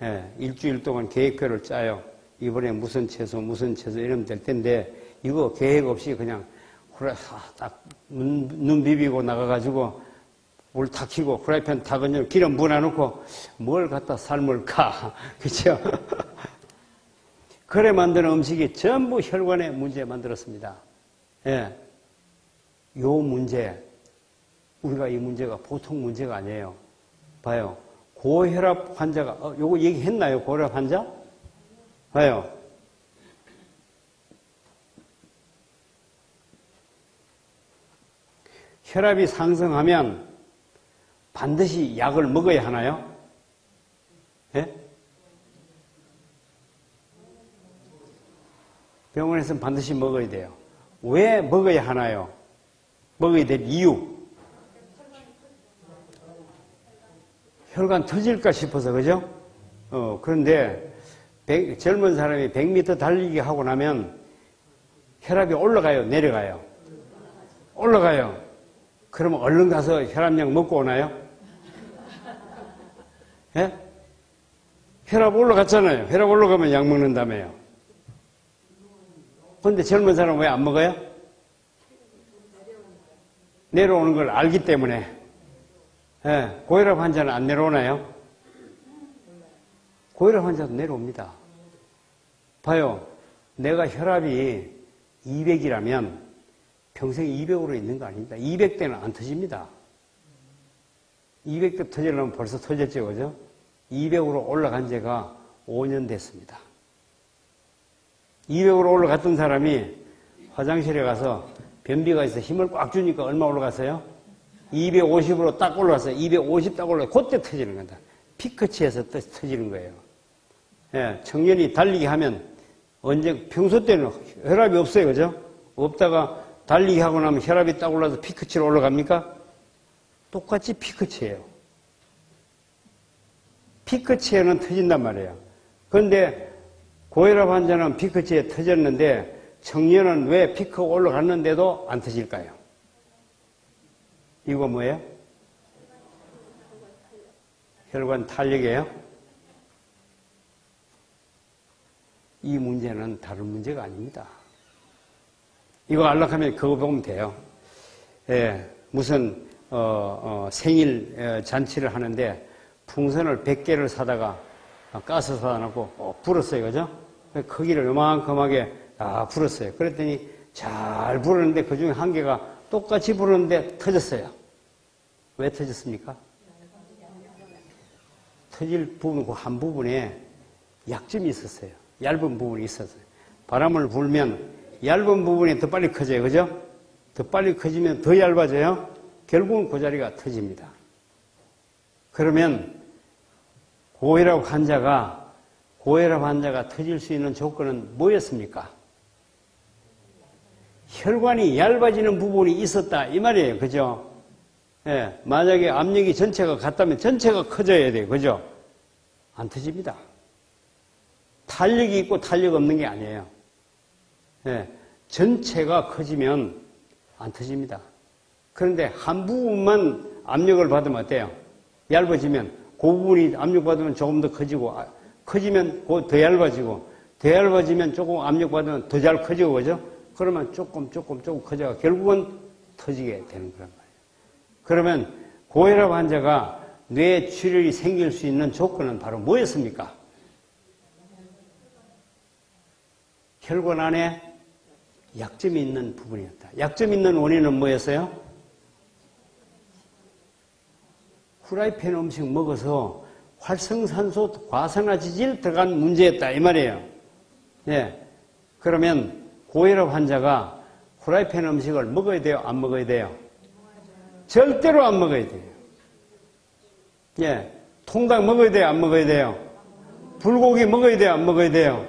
예, 일주일 동안 계획표를 짜요. 이번에 무슨 채소 이러면 될 텐데, 이거 계획 없이 그냥 딱 눈 비비고 나가가지고 물 탁 켜고 프라이팬 탁 얹어 기름 부어놓고 뭘 갖다 삶을까? 그죠? 그래 만드는 음식이 전부 혈관의 문제 만들었습니다. 예. 요 문제, 우리가 이 문제가 보통 문제가 아니에요. 봐요. 고혈압 환자가, 요거 얘기했나요? 고혈압 환자? 봐요. 혈압이 상승하면 반드시 약을 먹어야 하나요? 예? 병원에서는 반드시 먹어야 돼요. 왜 먹어야 하나요? 먹어야 될 이유. 혈관 터질까 싶어서, 그죠? 그런데 젊은 사람이 100m 달리기 하고 나면 혈압이 올라가요? 내려가요? 올라가요. 그러면 얼른 가서 혈압약 먹고 오나요? 예? 혈압 올라갔잖아요. 혈압 올라가면 약 먹는다며요. 근데 젊은 사람은 왜 안 먹어요? 내려오는 걸 알기 때문에. 예, 고혈압 환자는 안 내려오나요? 고혈압 환자도 내려옵니다. 봐요. 내가 혈압이 200이라면 평생 200으로 있는 거 아닙니다. 200대는 안 터집니다. 200대 터지려면 벌써 터졌죠, 그죠? 200으로 올라간 지가 5년 됐습니다. 200으로 올라갔던 사람이 화장실에 가서 변비가 있어 힘을 꽉 주니까 얼마 올라갔어요? 250으로 딱 올라갔어요. 250 딱 올라가서 그때 터지는 겁니다. 피크치에서 터지는 거예요. 예, 청년이 달리기 하면 평소 때는 혈압이 없어요, 그죠? 없다가 달리기 하고 나면 혈압이 딱 올라서 피크치로 올라갑니까? 똑같이 피크치예요. 피크치에는 터진단 말이에요. 그런데 고혈압 환자는 피크치에 터졌는데 청년은 왜 피크가 올라갔는데도 안 터질까요? 이거 뭐예요? 혈관 탄력이에요? 이 문제는 다른 문제가 아닙니다. 이거 알락하면 그거 보면 돼요. 예, 무슨 생일 잔치를 하는데 풍선을 100개를 사다가 가스 사다 놓고 불었어요. 그죠? 크기를 요만큼하게 불었어요. 그랬더니 잘 불었는데 그중에 한 개가 똑같이 불었는데 터졌어요. 왜 터졌습니까? 터질 부분, 그 한 부분에 약점이 있었어요. 얇은 부분이 있었어요. 바람을 불면 얇은 부분이 더 빨리 커져요. 그죠? 더 빨리 커지면 더 얇아져요. 결국은 그 자리가 터집니다. 그러면 고혈압 환자가 터질 수 있는 조건은 뭐였습니까? 혈관이 얇아지는 부분이 있었다 이 말이에요. 그죠? 예, 만약에 압력이 전체가 같다면 전체가 커져야 돼요. 그죠? 안 터집니다. 탄력이 있고 탄력 없는 게 아니에요. 예, 전체가 커지면 안 터집니다. 그런데 한 부분만 압력을 받으면 어때요? 얇아지면 그 부분이 압력받으면 조금 더 커지고 커지면 더 얇아지고 더 얇아지면 조금 압력받으면 더 잘 커지고 그죠? 그러면 조금 커져가 결국은 터지게 되는 거란 말이에요. 그러면 고혈압 환자가 뇌출혈이 생길 수 있는 조건은 바로 뭐였습니까? 혈관 안에 약점이 있는 부분이었다. 약점이 있는 원인은 뭐였어요? 후라이팬 음식 먹어서 활성산소 과산화지질 들어간 문제였다 이 말이에요. 예. 그러면 고혈압 환자가 후라이팬 음식을 먹어야 돼요? 안 먹어야 돼요? 절대로 안 먹어야 돼요. 예. 통닭 먹어야 돼요? 안 먹어야 돼요? 불고기 먹어야 돼요? 안 먹어야 돼요?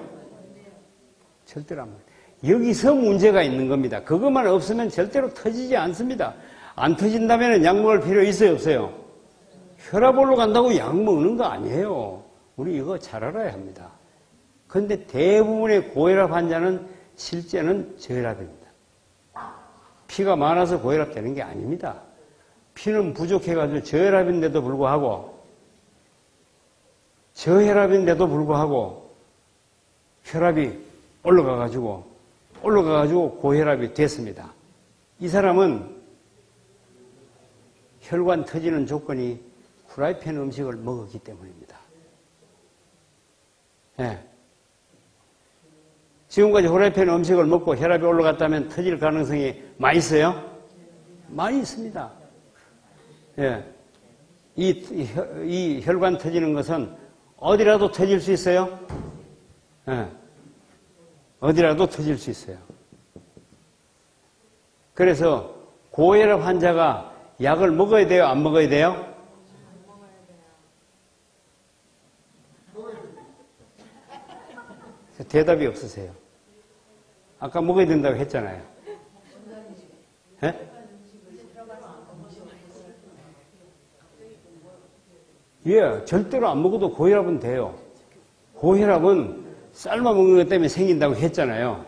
절대로 안 먹어요. 여기서 문제가 있는 겁니다. 그것만 없으면 절대로 터지지 않습니다. 안 터진다면 약 먹을 필요 있어요? 없어요? 혈압 올라간다고 약 먹는 거 아니에요. 우리 이거 잘 알아야 합니다. 그런데 대부분의 고혈압 환자는 실제는 저혈압입니다. 피가 많아서 고혈압 되는 게 아닙니다. 피는 부족해가지고 저혈압인데도 불구하고 혈압이 올라가가지고 고혈압이 됐습니다. 이 사람은 혈관 터지는 조건이 후라이팬 음식을 먹었기 때문입니다. 예. 지금까지 후라이팬 음식을 먹고 혈압이 올라갔다면 터질 가능성이 많이 있어요? 많이 있습니다. 예. 이 혈관 터지는 것은 어디라도 터질 수 있어요? 예. 어디라도 터질 수 있어요. 그래서 고혈압 환자가 약을 먹어야 돼요? 안 먹어야 돼요? 대답이 없으세요. 아까 먹어야 된다고 했잖아요. 예? 예, 절대로 안 먹어도 고혈압은 돼요. 고혈압은 삶아 먹는 것 때문에 생긴다고 했잖아요.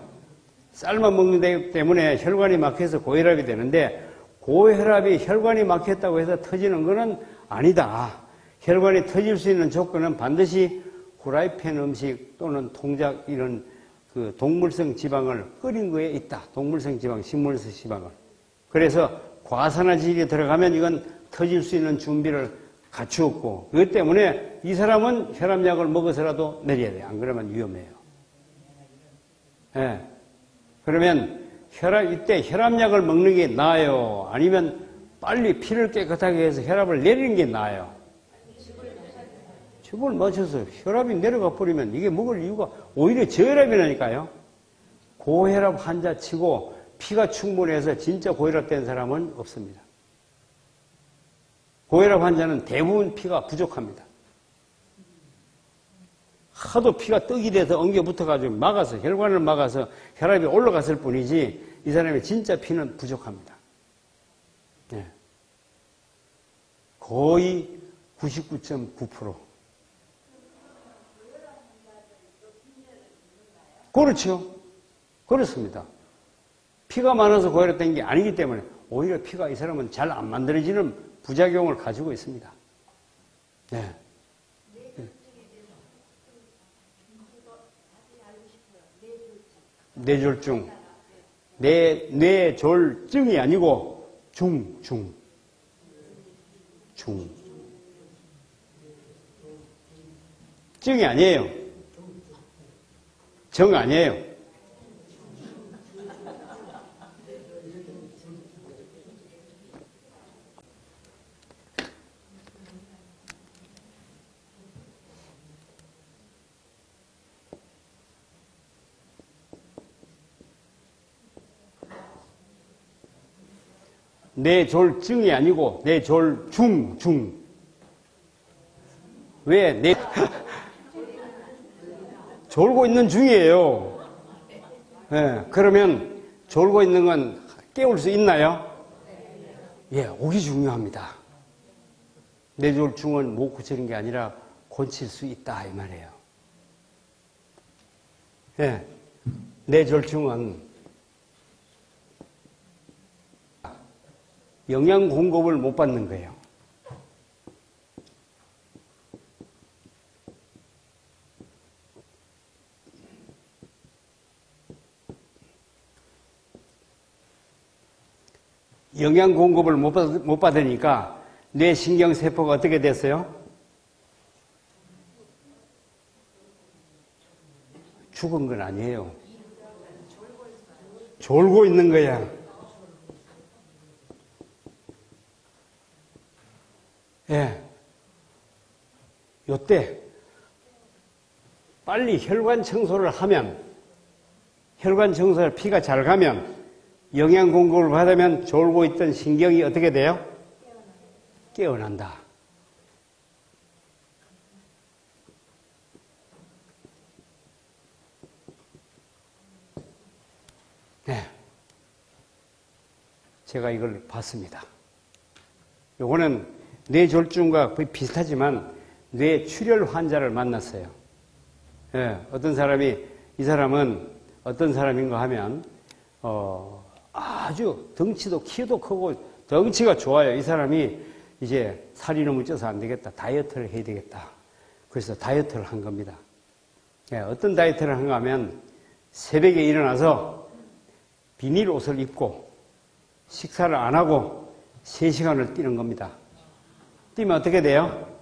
삶아 먹는 것 때문에 혈관이 막혀서 고혈압이 되는데 고혈압이 혈관이 막혔다고 해서 터지는 것은 아니다. 혈관이 터질 수 있는 조건은 반드시 후라이팬 음식 또는 통작 이런 그 동물성 지방을 끓인 거에 있다. 동물성 지방, 식물성 지방을. 그래서 과산화질이 들어가면 이건 터질 수 있는 준비를 갖추었고 그것 때문에 이 사람은 혈압약을 먹어서라도 내려야 돼요. 안 그러면 위험해요. 예. 그러면 이때 혈압약을 먹는 게 나아요? 아니면 빨리 피를 깨끗하게 해서 혈압을 내리는 게 나아요? 즙을 맞춰서 혈압이 내려가 버리면 이게 먹을 이유가 오히려 저혈압이 나니까요. 고혈압 환자 치고 피가 충분해서 진짜 고혈압 된 사람은 없습니다. 고혈압 환자는 대부분 피가 부족합니다. 하도 피가 떡이 돼서 엉겨 붙어가지고 막아서 혈관을 막아서 혈압이 올라갔을 뿐이지 이 사람의 진짜 피는 부족합니다. 네. 거의 99.9%. 그렇죠. 그렇습니다. 피가 많아서 고혈압된 게 아니기 때문에 오히려 피가 이 사람은 잘 안 만들어지는 부작용을 가지고 있습니다. 네. 뇌졸중. 뇌졸증이 아니고 중. 증이 아니에요. 정 아니에요. 뇌졸중이 아니고 뇌졸중. 왜? 졸고 있는 중이에요. 예, 그러면 졸고 있는 건 깨울 수 있나요? 예, 오기 중요합니다. 뇌졸중은 못 고치는 게 아니라 고칠 수 있다 이 말이에요. 예, 뇌졸중은 영양 공급을 못 받는 거예요. 영양 공급을 못 받으니까 뇌신경세포가 어떻게 됐어요? 죽은 건 아니에요. 졸고 있는 거야. 예. 요때 빨리 혈관 청소를 하면, 혈관 청소를 피가 잘 가면, 영양 공급을 받으면 졸고 있던 신경이 어떻게 돼요? 깨어난다. 네. 제가 이걸 봤습니다. 요거는 뇌졸중과 거의 비슷하지만 뇌출혈 환자를 만났어요. 예, 어떤 사람이, 이 사람은 어떤 사람인가 하면, 아주 덩치도 키도 크고 덩치가 좋아요. 이 사람이 이제 살이 너무 쪄서 안 되겠다. 다이어트를 해야 되겠다. 그래서 다이어트를 한 겁니다. 예, 어떤 다이어트를 한가 하면 새벽에 일어나서 비닐 옷을 입고 식사를 안 하고 3시간을 뛰는 겁니다. 뛰면 어떻게 돼요?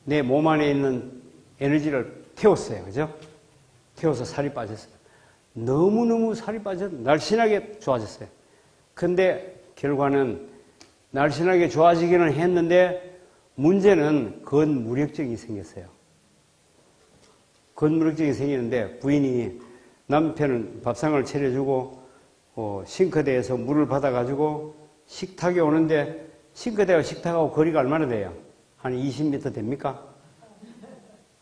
내 몸 안에 있는 에너지를 태웠어요. 그죠? 태워서 살이 빠졌어요. 너무너무 살이 빠져 날씬하게 좋아졌어요. 근데 결과는 날씬하게 좋아지기는 했는데 문제는 근무력증이 생겼어요. 근무력증이 생기는데 부인이 남편은 밥상을 차려주고 싱크대에서 물을 받아가지고 식탁에 오는데 싱크대와 식탁하고 거리가 얼마나 돼요? 한 20m 됩니까?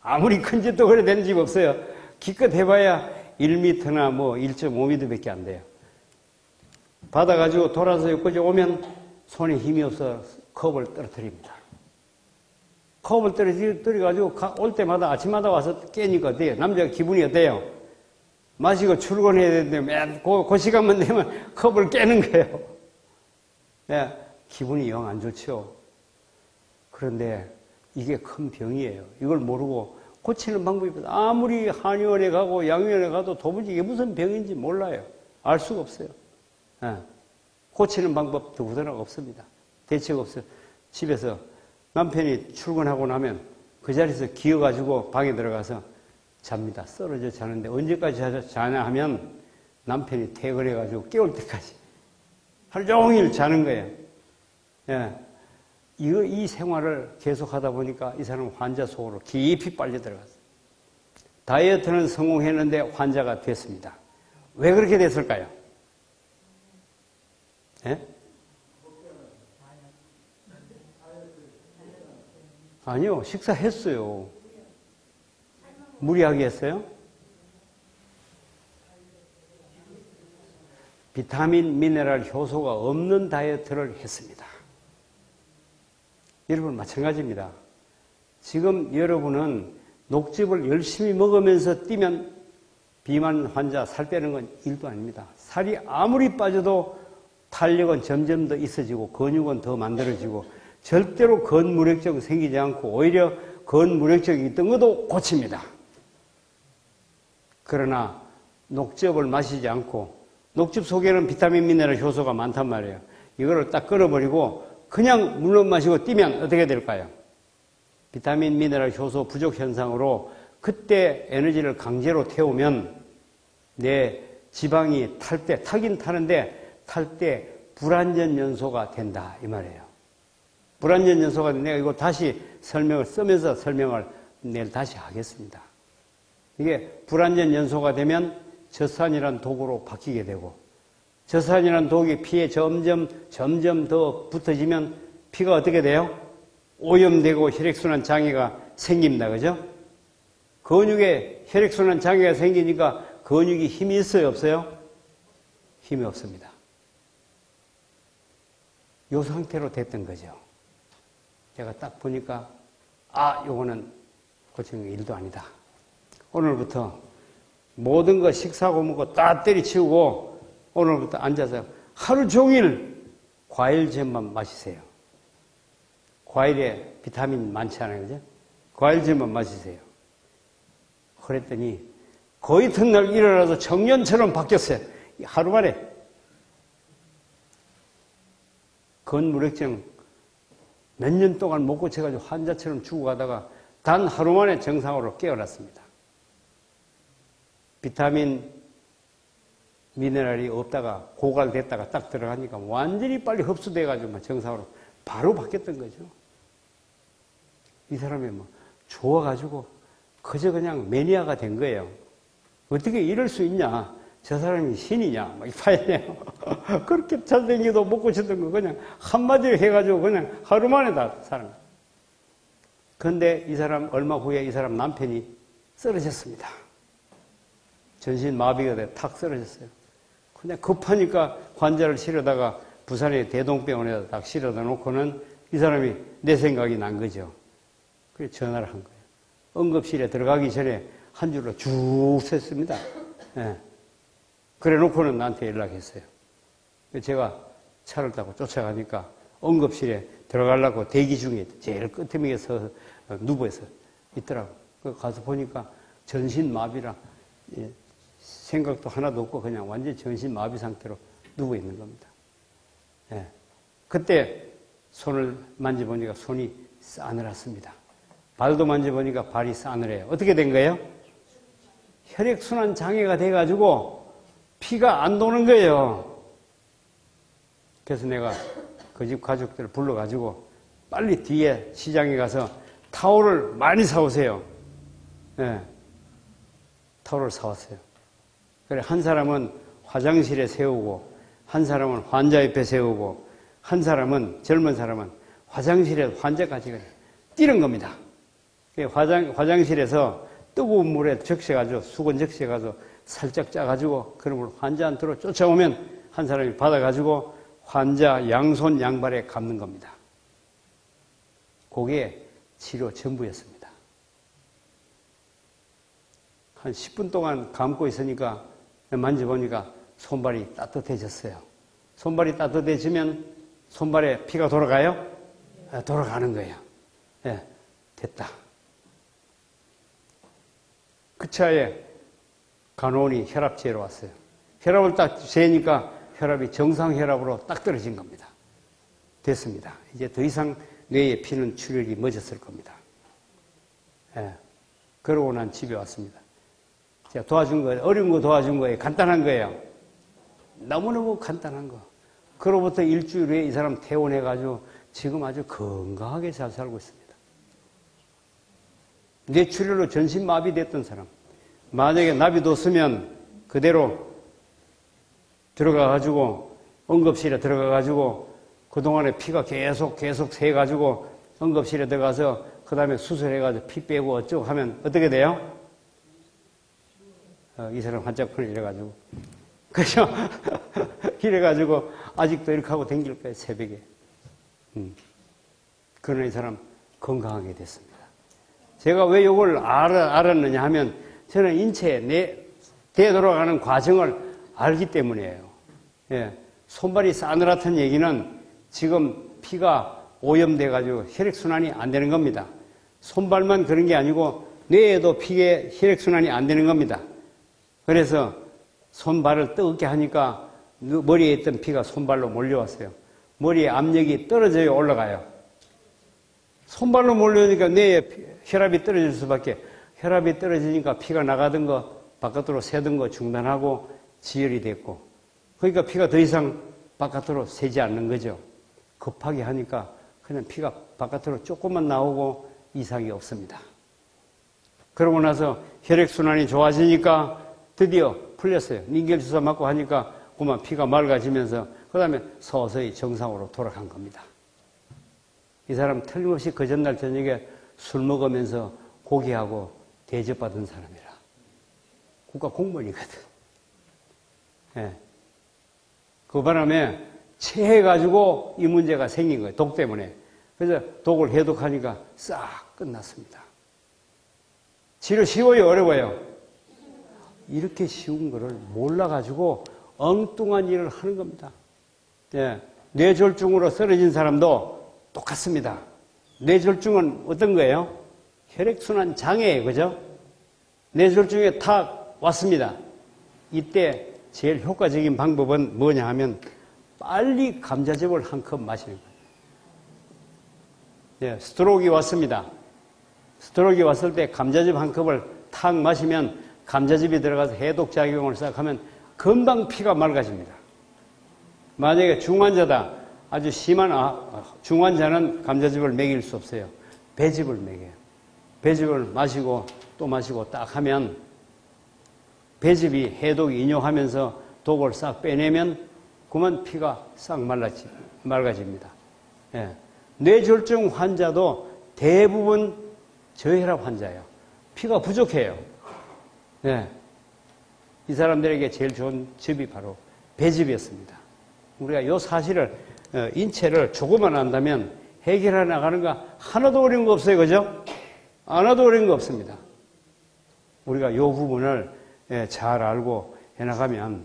아무리 큰 집도 그래 되는 집 없어요. 기껏 해봐야 1m나 뭐 1.5m밖에 안 돼요. 받아가지고 돌아서 여기까지 오면 손에 힘이 없어 컵을 떨어뜨립니다. 컵을 떨어뜨려가지고 올 때마다 아침마다 와서 깨니까 어때요? 남자가 기분이 어때요? 마시고 출근해야 되는데 맨 그 시간만 되면 컵을 깨는 거예요. 네, 기분이 영 안 좋죠. 그런데 이게 큰 병이에요. 이걸 모르고 고치는 방법이 아무리 한의원에 가고 양의원에 가도 도무지 이게 무슨 병인지 몰라요. 알 수가 없어요. 네. 고치는 방법도 우선하고 없습니다. 대책 없어요. 집에서 남편이 출근하고 나면 그 자리에서 기어가지고 방에 들어가서 잡니다. 쓰러져 자는데 언제까지 자냐 하면 남편이 퇴근해가지고 깨울 때까지 하루 종일 자는 거예요. 예. 이 생활을 계속 하다 보니까 이 사람은 환자 속으로 깊이 빨려 들어갔어요. 다이어트는 성공했는데 환자가 됐습니다. 왜 그렇게 됐을까요? 예? 아니요, 식사했어요. 무리하게 했어요? 비타민, 미네랄, 효소가 없는 다이어트를 했습니다. 여러분 마찬가지입니다. 지금 여러분은 녹즙을 열심히 먹으면서 뛰면 비만 환자 살 빼는 건 일도 아닙니다. 살이 아무리 빠져도 탄력은 점점 더 있어지고 근육은 더 만들어지고 절대로 근무력증 생기지 않고 오히려 근무력증이 있던 것도 고칩니다. 그러나 녹즙을 마시지 않고 녹즙 속에는 비타민, 미네랄, 효소가 많단 말이에요. 이거를 딱 끊어버리고 그냥 물만 마시고 뛰면 어떻게 될까요? 비타민, 미네랄, 효소 부족 현상으로 그때 에너지를 강제로 태우면 내 지방이 탈 때, 타긴 타는데 탈 때 불완전 연소가 된다 이 말이에요. 불완전 연소가 내가 이거 다시 설명을 쓰면서 설명을 내일 다시 하겠습니다. 이게 불완전 연소가 되면 젖산이란 독으로 바뀌게 되고 저산이라는 독이 피에 점점 더 붙어지면 피가 어떻게 돼요? 오염되고 혈액순환 장애가 생깁니다. 그죠? 근육에 혈액순환 장애가 생기니까 근육이 힘이 있어요? 없어요? 힘이 없습니다. 이 상태로 됐던 거죠. 제가 딱 보니까 요거는 고치는 게 일도 아니다. 오늘부터 모든 거 식사하고 먹고 다 때리치우고 오늘부터 앉아서 하루 종일 과일즙만 마시세요. 과일에 비타민 많지 않아요, 그죠? 과일즙만 마시세요. 그랬더니 그 이튿날 일어나서 청년처럼 바뀌었어요. 하루 만에. 건무력증 몇 년 동안 못 고쳐가지고 환자처럼 죽어가다가 단 하루 만에 정상으로 깨어났습니다. 비타민, 미네랄이 없다가 고갈됐다가 딱 들어가니까 완전히 빨리 흡수돼가지고 정상으로 바로 바뀌었던 거죠. 이 사람이 좋아가지고 그저 그냥 매니아가 된 거예요. 어떻게 이럴 수 있냐? 저 사람이 신이냐? 막 이파이네요. 그렇게 잘생기도 못 고쳤던 거 그냥 한마디로 해가지고 그냥 하루 만에 다 사는 거예요. 그런데 이 사람 얼마 후에 이 사람 남편이 쓰러졌습니다. 전신 마비가 돼 탁 쓰러졌어요. 그냥 급하니까 환자를 실어다가 부산의 대동병원에다 딱 실어다 놓고는 이 사람이 내 생각이 난 거죠. 그래서 전화를 한 거예요. 응급실에 들어가기 전에 한 줄로 쭉 셌습니다. 예. 그래 놓고는 나한테 연락했어요. 제가 차를 타고 쫓아가니까 응급실에 들어가려고 대기 중에 제일 끝에 서 누워서 있더라고. 가서 보니까 전신마비라 생각도 하나도 없고 그냥 완전 전신마비 상태로 누워 있는 겁니다. 예. 그때 손을 만져보니까 손이 싸늘했습니다. 발도 만져보니까 발이 싸늘해요. 어떻게 된 거예요? 혈액순환 장애가 돼가지고 피가 안 도는 거예요. 그래서 내가 그 집 가족들을 불러가지고 빨리 뒤에 시장에 가서 타올을 많이 사오세요. 예. 타올을 사왔어요. 그래, 한 사람은 화장실에 세우고, 한 사람은 환자 옆에 세우고, 한 사람은, 젊은 사람은 화장실에 환자까지 그냥 뛰는 겁니다. 화장실에서 뜨거운 물에 적셔가지고, 수건 적셔가지고, 살짝 짜가지고, 그러면 환자한테로 쫓아오면 한 사람이 받아가지고, 환자 양손 양발에 감는 겁니다. 그게 치료 전부였습니다. 한 10분 동안 감고 있으니까 만져보니까 손발이 따뜻해졌어요. 손발이 따뜻해지면 손발에 피가 돌아가요? 돌아가는 거예요. 예, 됐다. 그 차에 간호원이 혈압 재러 왔어요. 혈압을 딱 재니까 혈압이 정상 혈압으로 딱 떨어진 겁니다. 됐습니다. 이제 더 이상 뇌에 피는 출혈이 멎었을 겁니다. 예. 그러고 난 집에 왔습니다. 제가 도와준 거예요. 어려운 거 도와준 거예요. 간단한 거예요. 너무너무 간단한 거. 그로부터 일주일 후에 이 사람 퇴원해가지고 지금 아주 건강하게 잘 살고 있습니다. 뇌출혈로 전신마비됐던 사람. 만약에 나비뒀으면 그대로 들어가가지고 응급실에 들어가가지고 그동안에 피가 계속 새가지고 응급실에 들어가서 그 다음에 수술해가지고 피 빼고 어쩌고 하면 어떻게 돼요? 이 사람 환자분을 이래가지고 그죠? 이래가지고 아직도 이렇게 하고 댕길 거예요, 새벽에. 그러나 이 사람 건강하게 됐습니다. 제가 왜 이걸 알았느냐 하면 저는 인체에 되돌아가는 과정을 알기 때문이에요. 예. 손발이 싸늘하다는 얘기는 지금 피가 오염돼가지고 혈액순환이 안 되는 겁니다. 손발만 그런 게 아니고 뇌에도 피에 혈액순환이 안 되는 겁니다. 그래서 손발을 뜨겁게 하니까 머리에 있던 피가 손발로 몰려왔어요. 머리에 압력이 떨어져야 올라가요. 손발로 몰려오니까 뇌에 혈압이 떨어질 수밖에. 혈압이 떨어지니까 피가 나가던 거 바깥으로 새던 거 중단하고 지혈이 됐고, 그러니까 피가 더 이상 바깥으로 새지 않는 거죠. 급하게 하니까 그냥 피가 바깥으로 조금만 나오고 이상이 없습니다. 그러고 나서 혈액순환이 좋아지니까 드디어 풀렸어요. 링겔주사 맞고 하니까 그만 피가 맑아지면서 그 다음에 서서히 정상으로 돌아간 겁니다. 이 사람 틀림없이 그 전날 저녁에 술 먹으면서 고기하고 대접받은 사람이라. 국가 공무원이거든. 예. 그 바람에 체해가지고 이 문제가 생긴 거예요. 독 때문에. 그래서 독을 해독하니까 싹 끝났습니다. 치료 쉬워요? 어려워요? 이렇게 쉬운 거를 몰라가지고 엉뚱한 일을 하는 겁니다. 예. 뇌졸중으로 쓰러진 사람도 똑같습니다. 뇌졸중은 어떤 거예요? 혈액순환 장애예요. 그죠? 뇌졸중에 탁 왔습니다. 이때 제일 효과적인 방법은 뭐냐 하면 빨리 감자즙을 한 컵 마시는 거예요. 예, 스트로크가 왔습니다. 스트로크가 왔을 때 감자즙 한 컵을 탁 마시면 감자즙이 들어가서 해독작용을 시작하면 금방 피가 맑아집니다. 만약에 중환자다. 아주 심한 중환자는 감자즙을 먹일 수 없어요. 배즙을 먹여요. 배즙을 마시고 또 마시고 딱 하면 배즙이 해독 인용하면서 독을 싹 빼내면 그만 피가 싹 맑아집니다. 예. 뇌졸중 환자도 대부분 저혈압 환자예요. 피가 부족해요. 예. 이 사람들에게 제일 좋은 즙이 바로 배즙이었습니다. 우리가 이 사실을 인체를 조금만 안다면 해결해 나가는 거 하나도 어려운 거 없어요. 그죠? 하나도 어려운 거 없습니다. 우리가 이 부분을 잘 알고 해나가면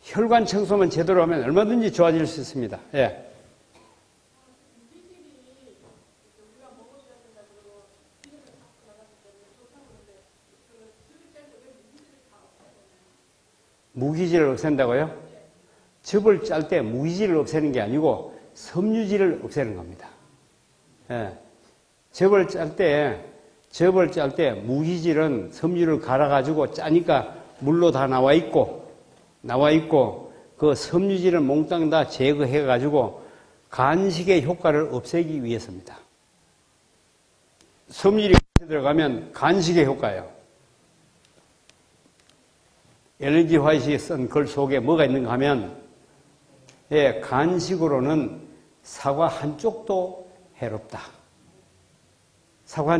혈관 청소만 제대로 하면 얼마든지 좋아질 수 있습니다. 예. 무기질을 없앤다고요? 즙을 짤 때 무기질을 없애는 게 아니고 섬유질을 없애는 겁니다. 예. 즙을 짤 때 무기질은 섬유를 갈아가지고 짜니까 물로 다 나와 있고 그 섬유질을 몽땅 다 제거해가지고 간식의 효과를 없애기 위해서입니다. 섬유질이 들어가면 간식의 효과예요. 엘렌지 화이트가 쓴 글 속에 뭐가 있는가 하면 간식으로는 사과 한쪽도 해롭다. 사과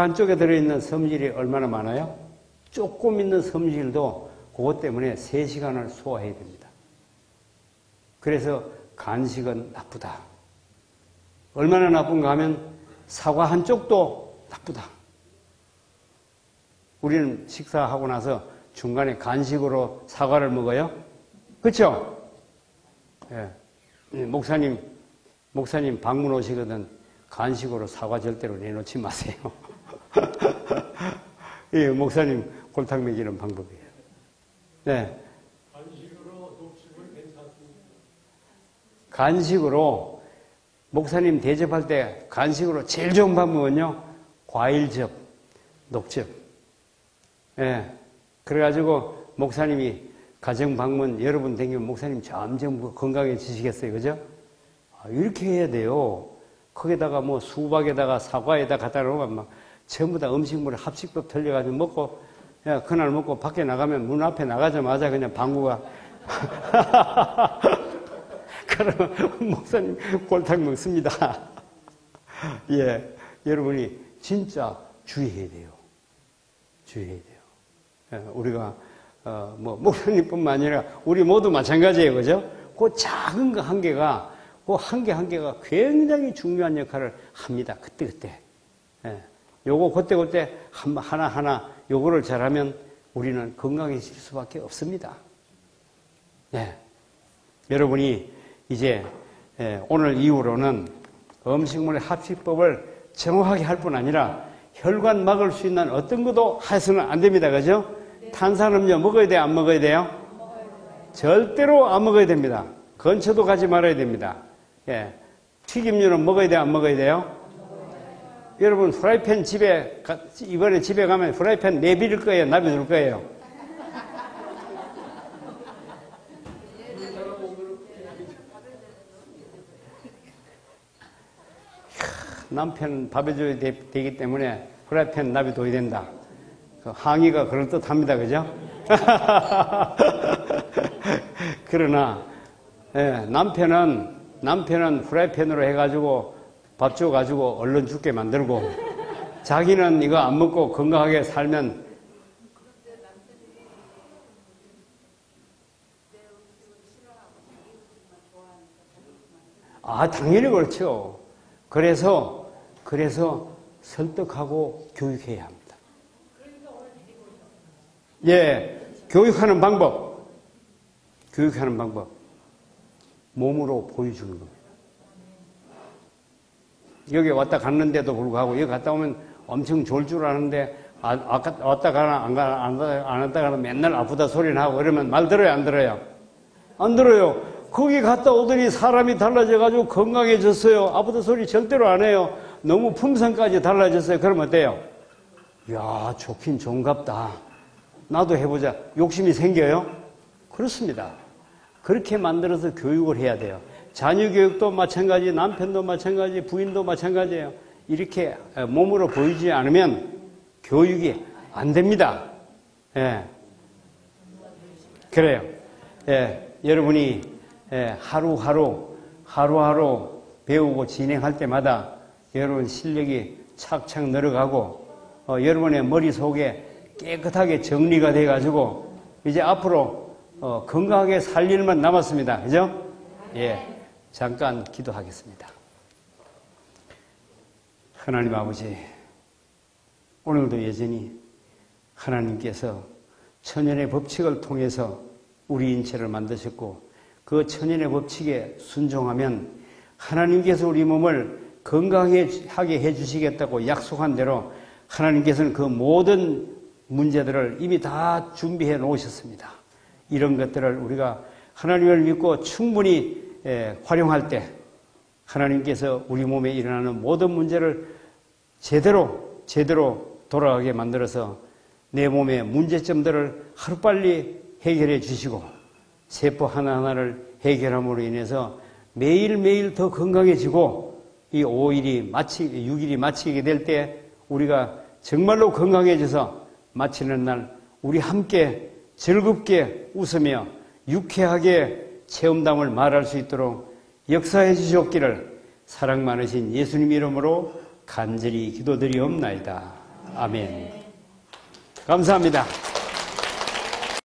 한쪽에 들어있는 섬유질이 얼마나 많아요? 조금 있는 섬유질도 그것 때문에 3시간을 소화해야 됩니다. 그래서 간식은 나쁘다. 얼마나 나쁜가 하면 사과 한쪽도 나쁘다. 우리는 식사하고 나서 중간에 간식으로 사과를 먹어요? 그렇죠? 예. 목사님 방문 오시거든 간식으로 사과 절대로 내놓지 마세요. 예, 목사님 골탕 먹이는 방법이에요. 네. 간식으로 녹즙은 괜찮습니다. 간식으로 목사님 대접할 때 간식으로 제일 좋은 방법은요, 과일즙, 녹즙. 예. 그래가지고 목사님이 가정 방문 여러분 댕기면 목사님 점점 건강해지시겠어요, 그죠? 이렇게 해야 돼요. 거기다가 뭐 수박에다가 사과에다 갖다 놓으면 막 전부 다 음식물에 합식법 틀려가지고 먹고, 야, 그날 먹고 밖에 나가면 문 앞에 나가자마자 그냥 방구가. 그러면 목사님 골탕 먹습니다. 예. 여러분이 진짜 주의해야 돼요. 주의해야 돼요. 예, 우리가, 목사님뿐만 아니라 우리 모두 마찬가지예요. 그죠? 그 작은 거 한 개가, 그 한 개가 굉장히 중요한 역할을 합니다. 그때. 예. 요거 그때 하나하나 요거를 잘하면 우리는 건강해질 수밖에 없습니다. 예. 여러분이 이제 오늘 이후로는 음식물의 합식법을 정확하게 할 뿐 아니라 혈관 막을 수 있는 어떤 것도 해서는 안 됩니다. 그죠? 네. 탄산음료 먹어야 돼요? 안 먹어야 돼요? 절대로 안 먹어야 됩니다. 근처도 가지 말아야 됩니다. 예. 튀김류는 먹어야 돼요? 안 먹어야 돼요? 여러분 프라이팬 이번에 집에 가면 프라이팬 내비릴 거예요? 놔둘 거예요? 남편 밥 해줘야 되기 때문에 프라이팬 놔둬야 된다. 그 항의가 그럴듯합니다. 그죠? 그러나 예, 남편은 프라이팬으로 해가지고 밥 줘가지고 얼른 죽게 만들고 자기는 이거 안 먹고 건강하게 살면 당연히 그렇죠. 그래서 설득하고 교육해야 합니다. 예, 교육하는 방법. 몸으로 보여주는 겁니다. 여기 왔다 갔는데도 불구하고 여기 갔다 오면 엄청 좋을 줄 아는데 왔다 가나 안 왔다 가나 맨날 아프다 소리는 하고 그러면 말 들어요, 안 들어요? 안 들어요. 거기 갔다 오더니 사람이 달라져가지고 건강해졌어요. 아프다 소리 절대로 안 해요. 너무 품성까지 달라졌어요. 그러면 어때요? 이야, 좋긴 좋은갑다. 나도 해보자. 욕심이 생겨요? 그렇습니다. 그렇게 만들어서 교육을 해야 돼요. 자녀 교육도 마찬가지, 남편도 마찬가지, 부인도 마찬가지예요. 이렇게 몸으로 보이지 않으면 교육이 안 됩니다. 예. 그래요. 예. 여러분이 하루하루 배우고 진행할 때마다 여러분 실력이 착착 늘어가고 여러분의 머릿속에 깨끗하게 정리가 돼가지고 이제 앞으로 건강하게 살 일만 남았습니다. 그죠? 예. 잠깐 기도하겠습니다. 하나님 아버지, 오늘도 여전히 하나님께서 천연의 법칙을 통해서 우리 인체를 만드셨고 그 천연의 법칙에 순종하면 하나님께서 우리 몸을 건강하게 해주시겠다고 약속한 대로 하나님께서는 그 모든 문제들을 이미 다 준비해 놓으셨습니다. 이런 것들을 우리가 하나님을 믿고 충분히 활용할 때 하나님께서 우리 몸에 일어나는 모든 문제를 제대로 돌아가게 만들어서 내 몸의 문제점들을 하루빨리 해결해 주시고 세포 하나하나를 해결함으로 인해서 매일매일 더 건강해지고 이 6일이 마치게 될 때 우리가 정말로 건강해져서 마치는 날 우리 함께 즐겁게 웃으며 유쾌하게 체험담을 말할 수 있도록 역사해 주셨기를 사랑 많으신 예수님 이름으로 간절히 기도드리옵나이다. 아멘. 감사합니다.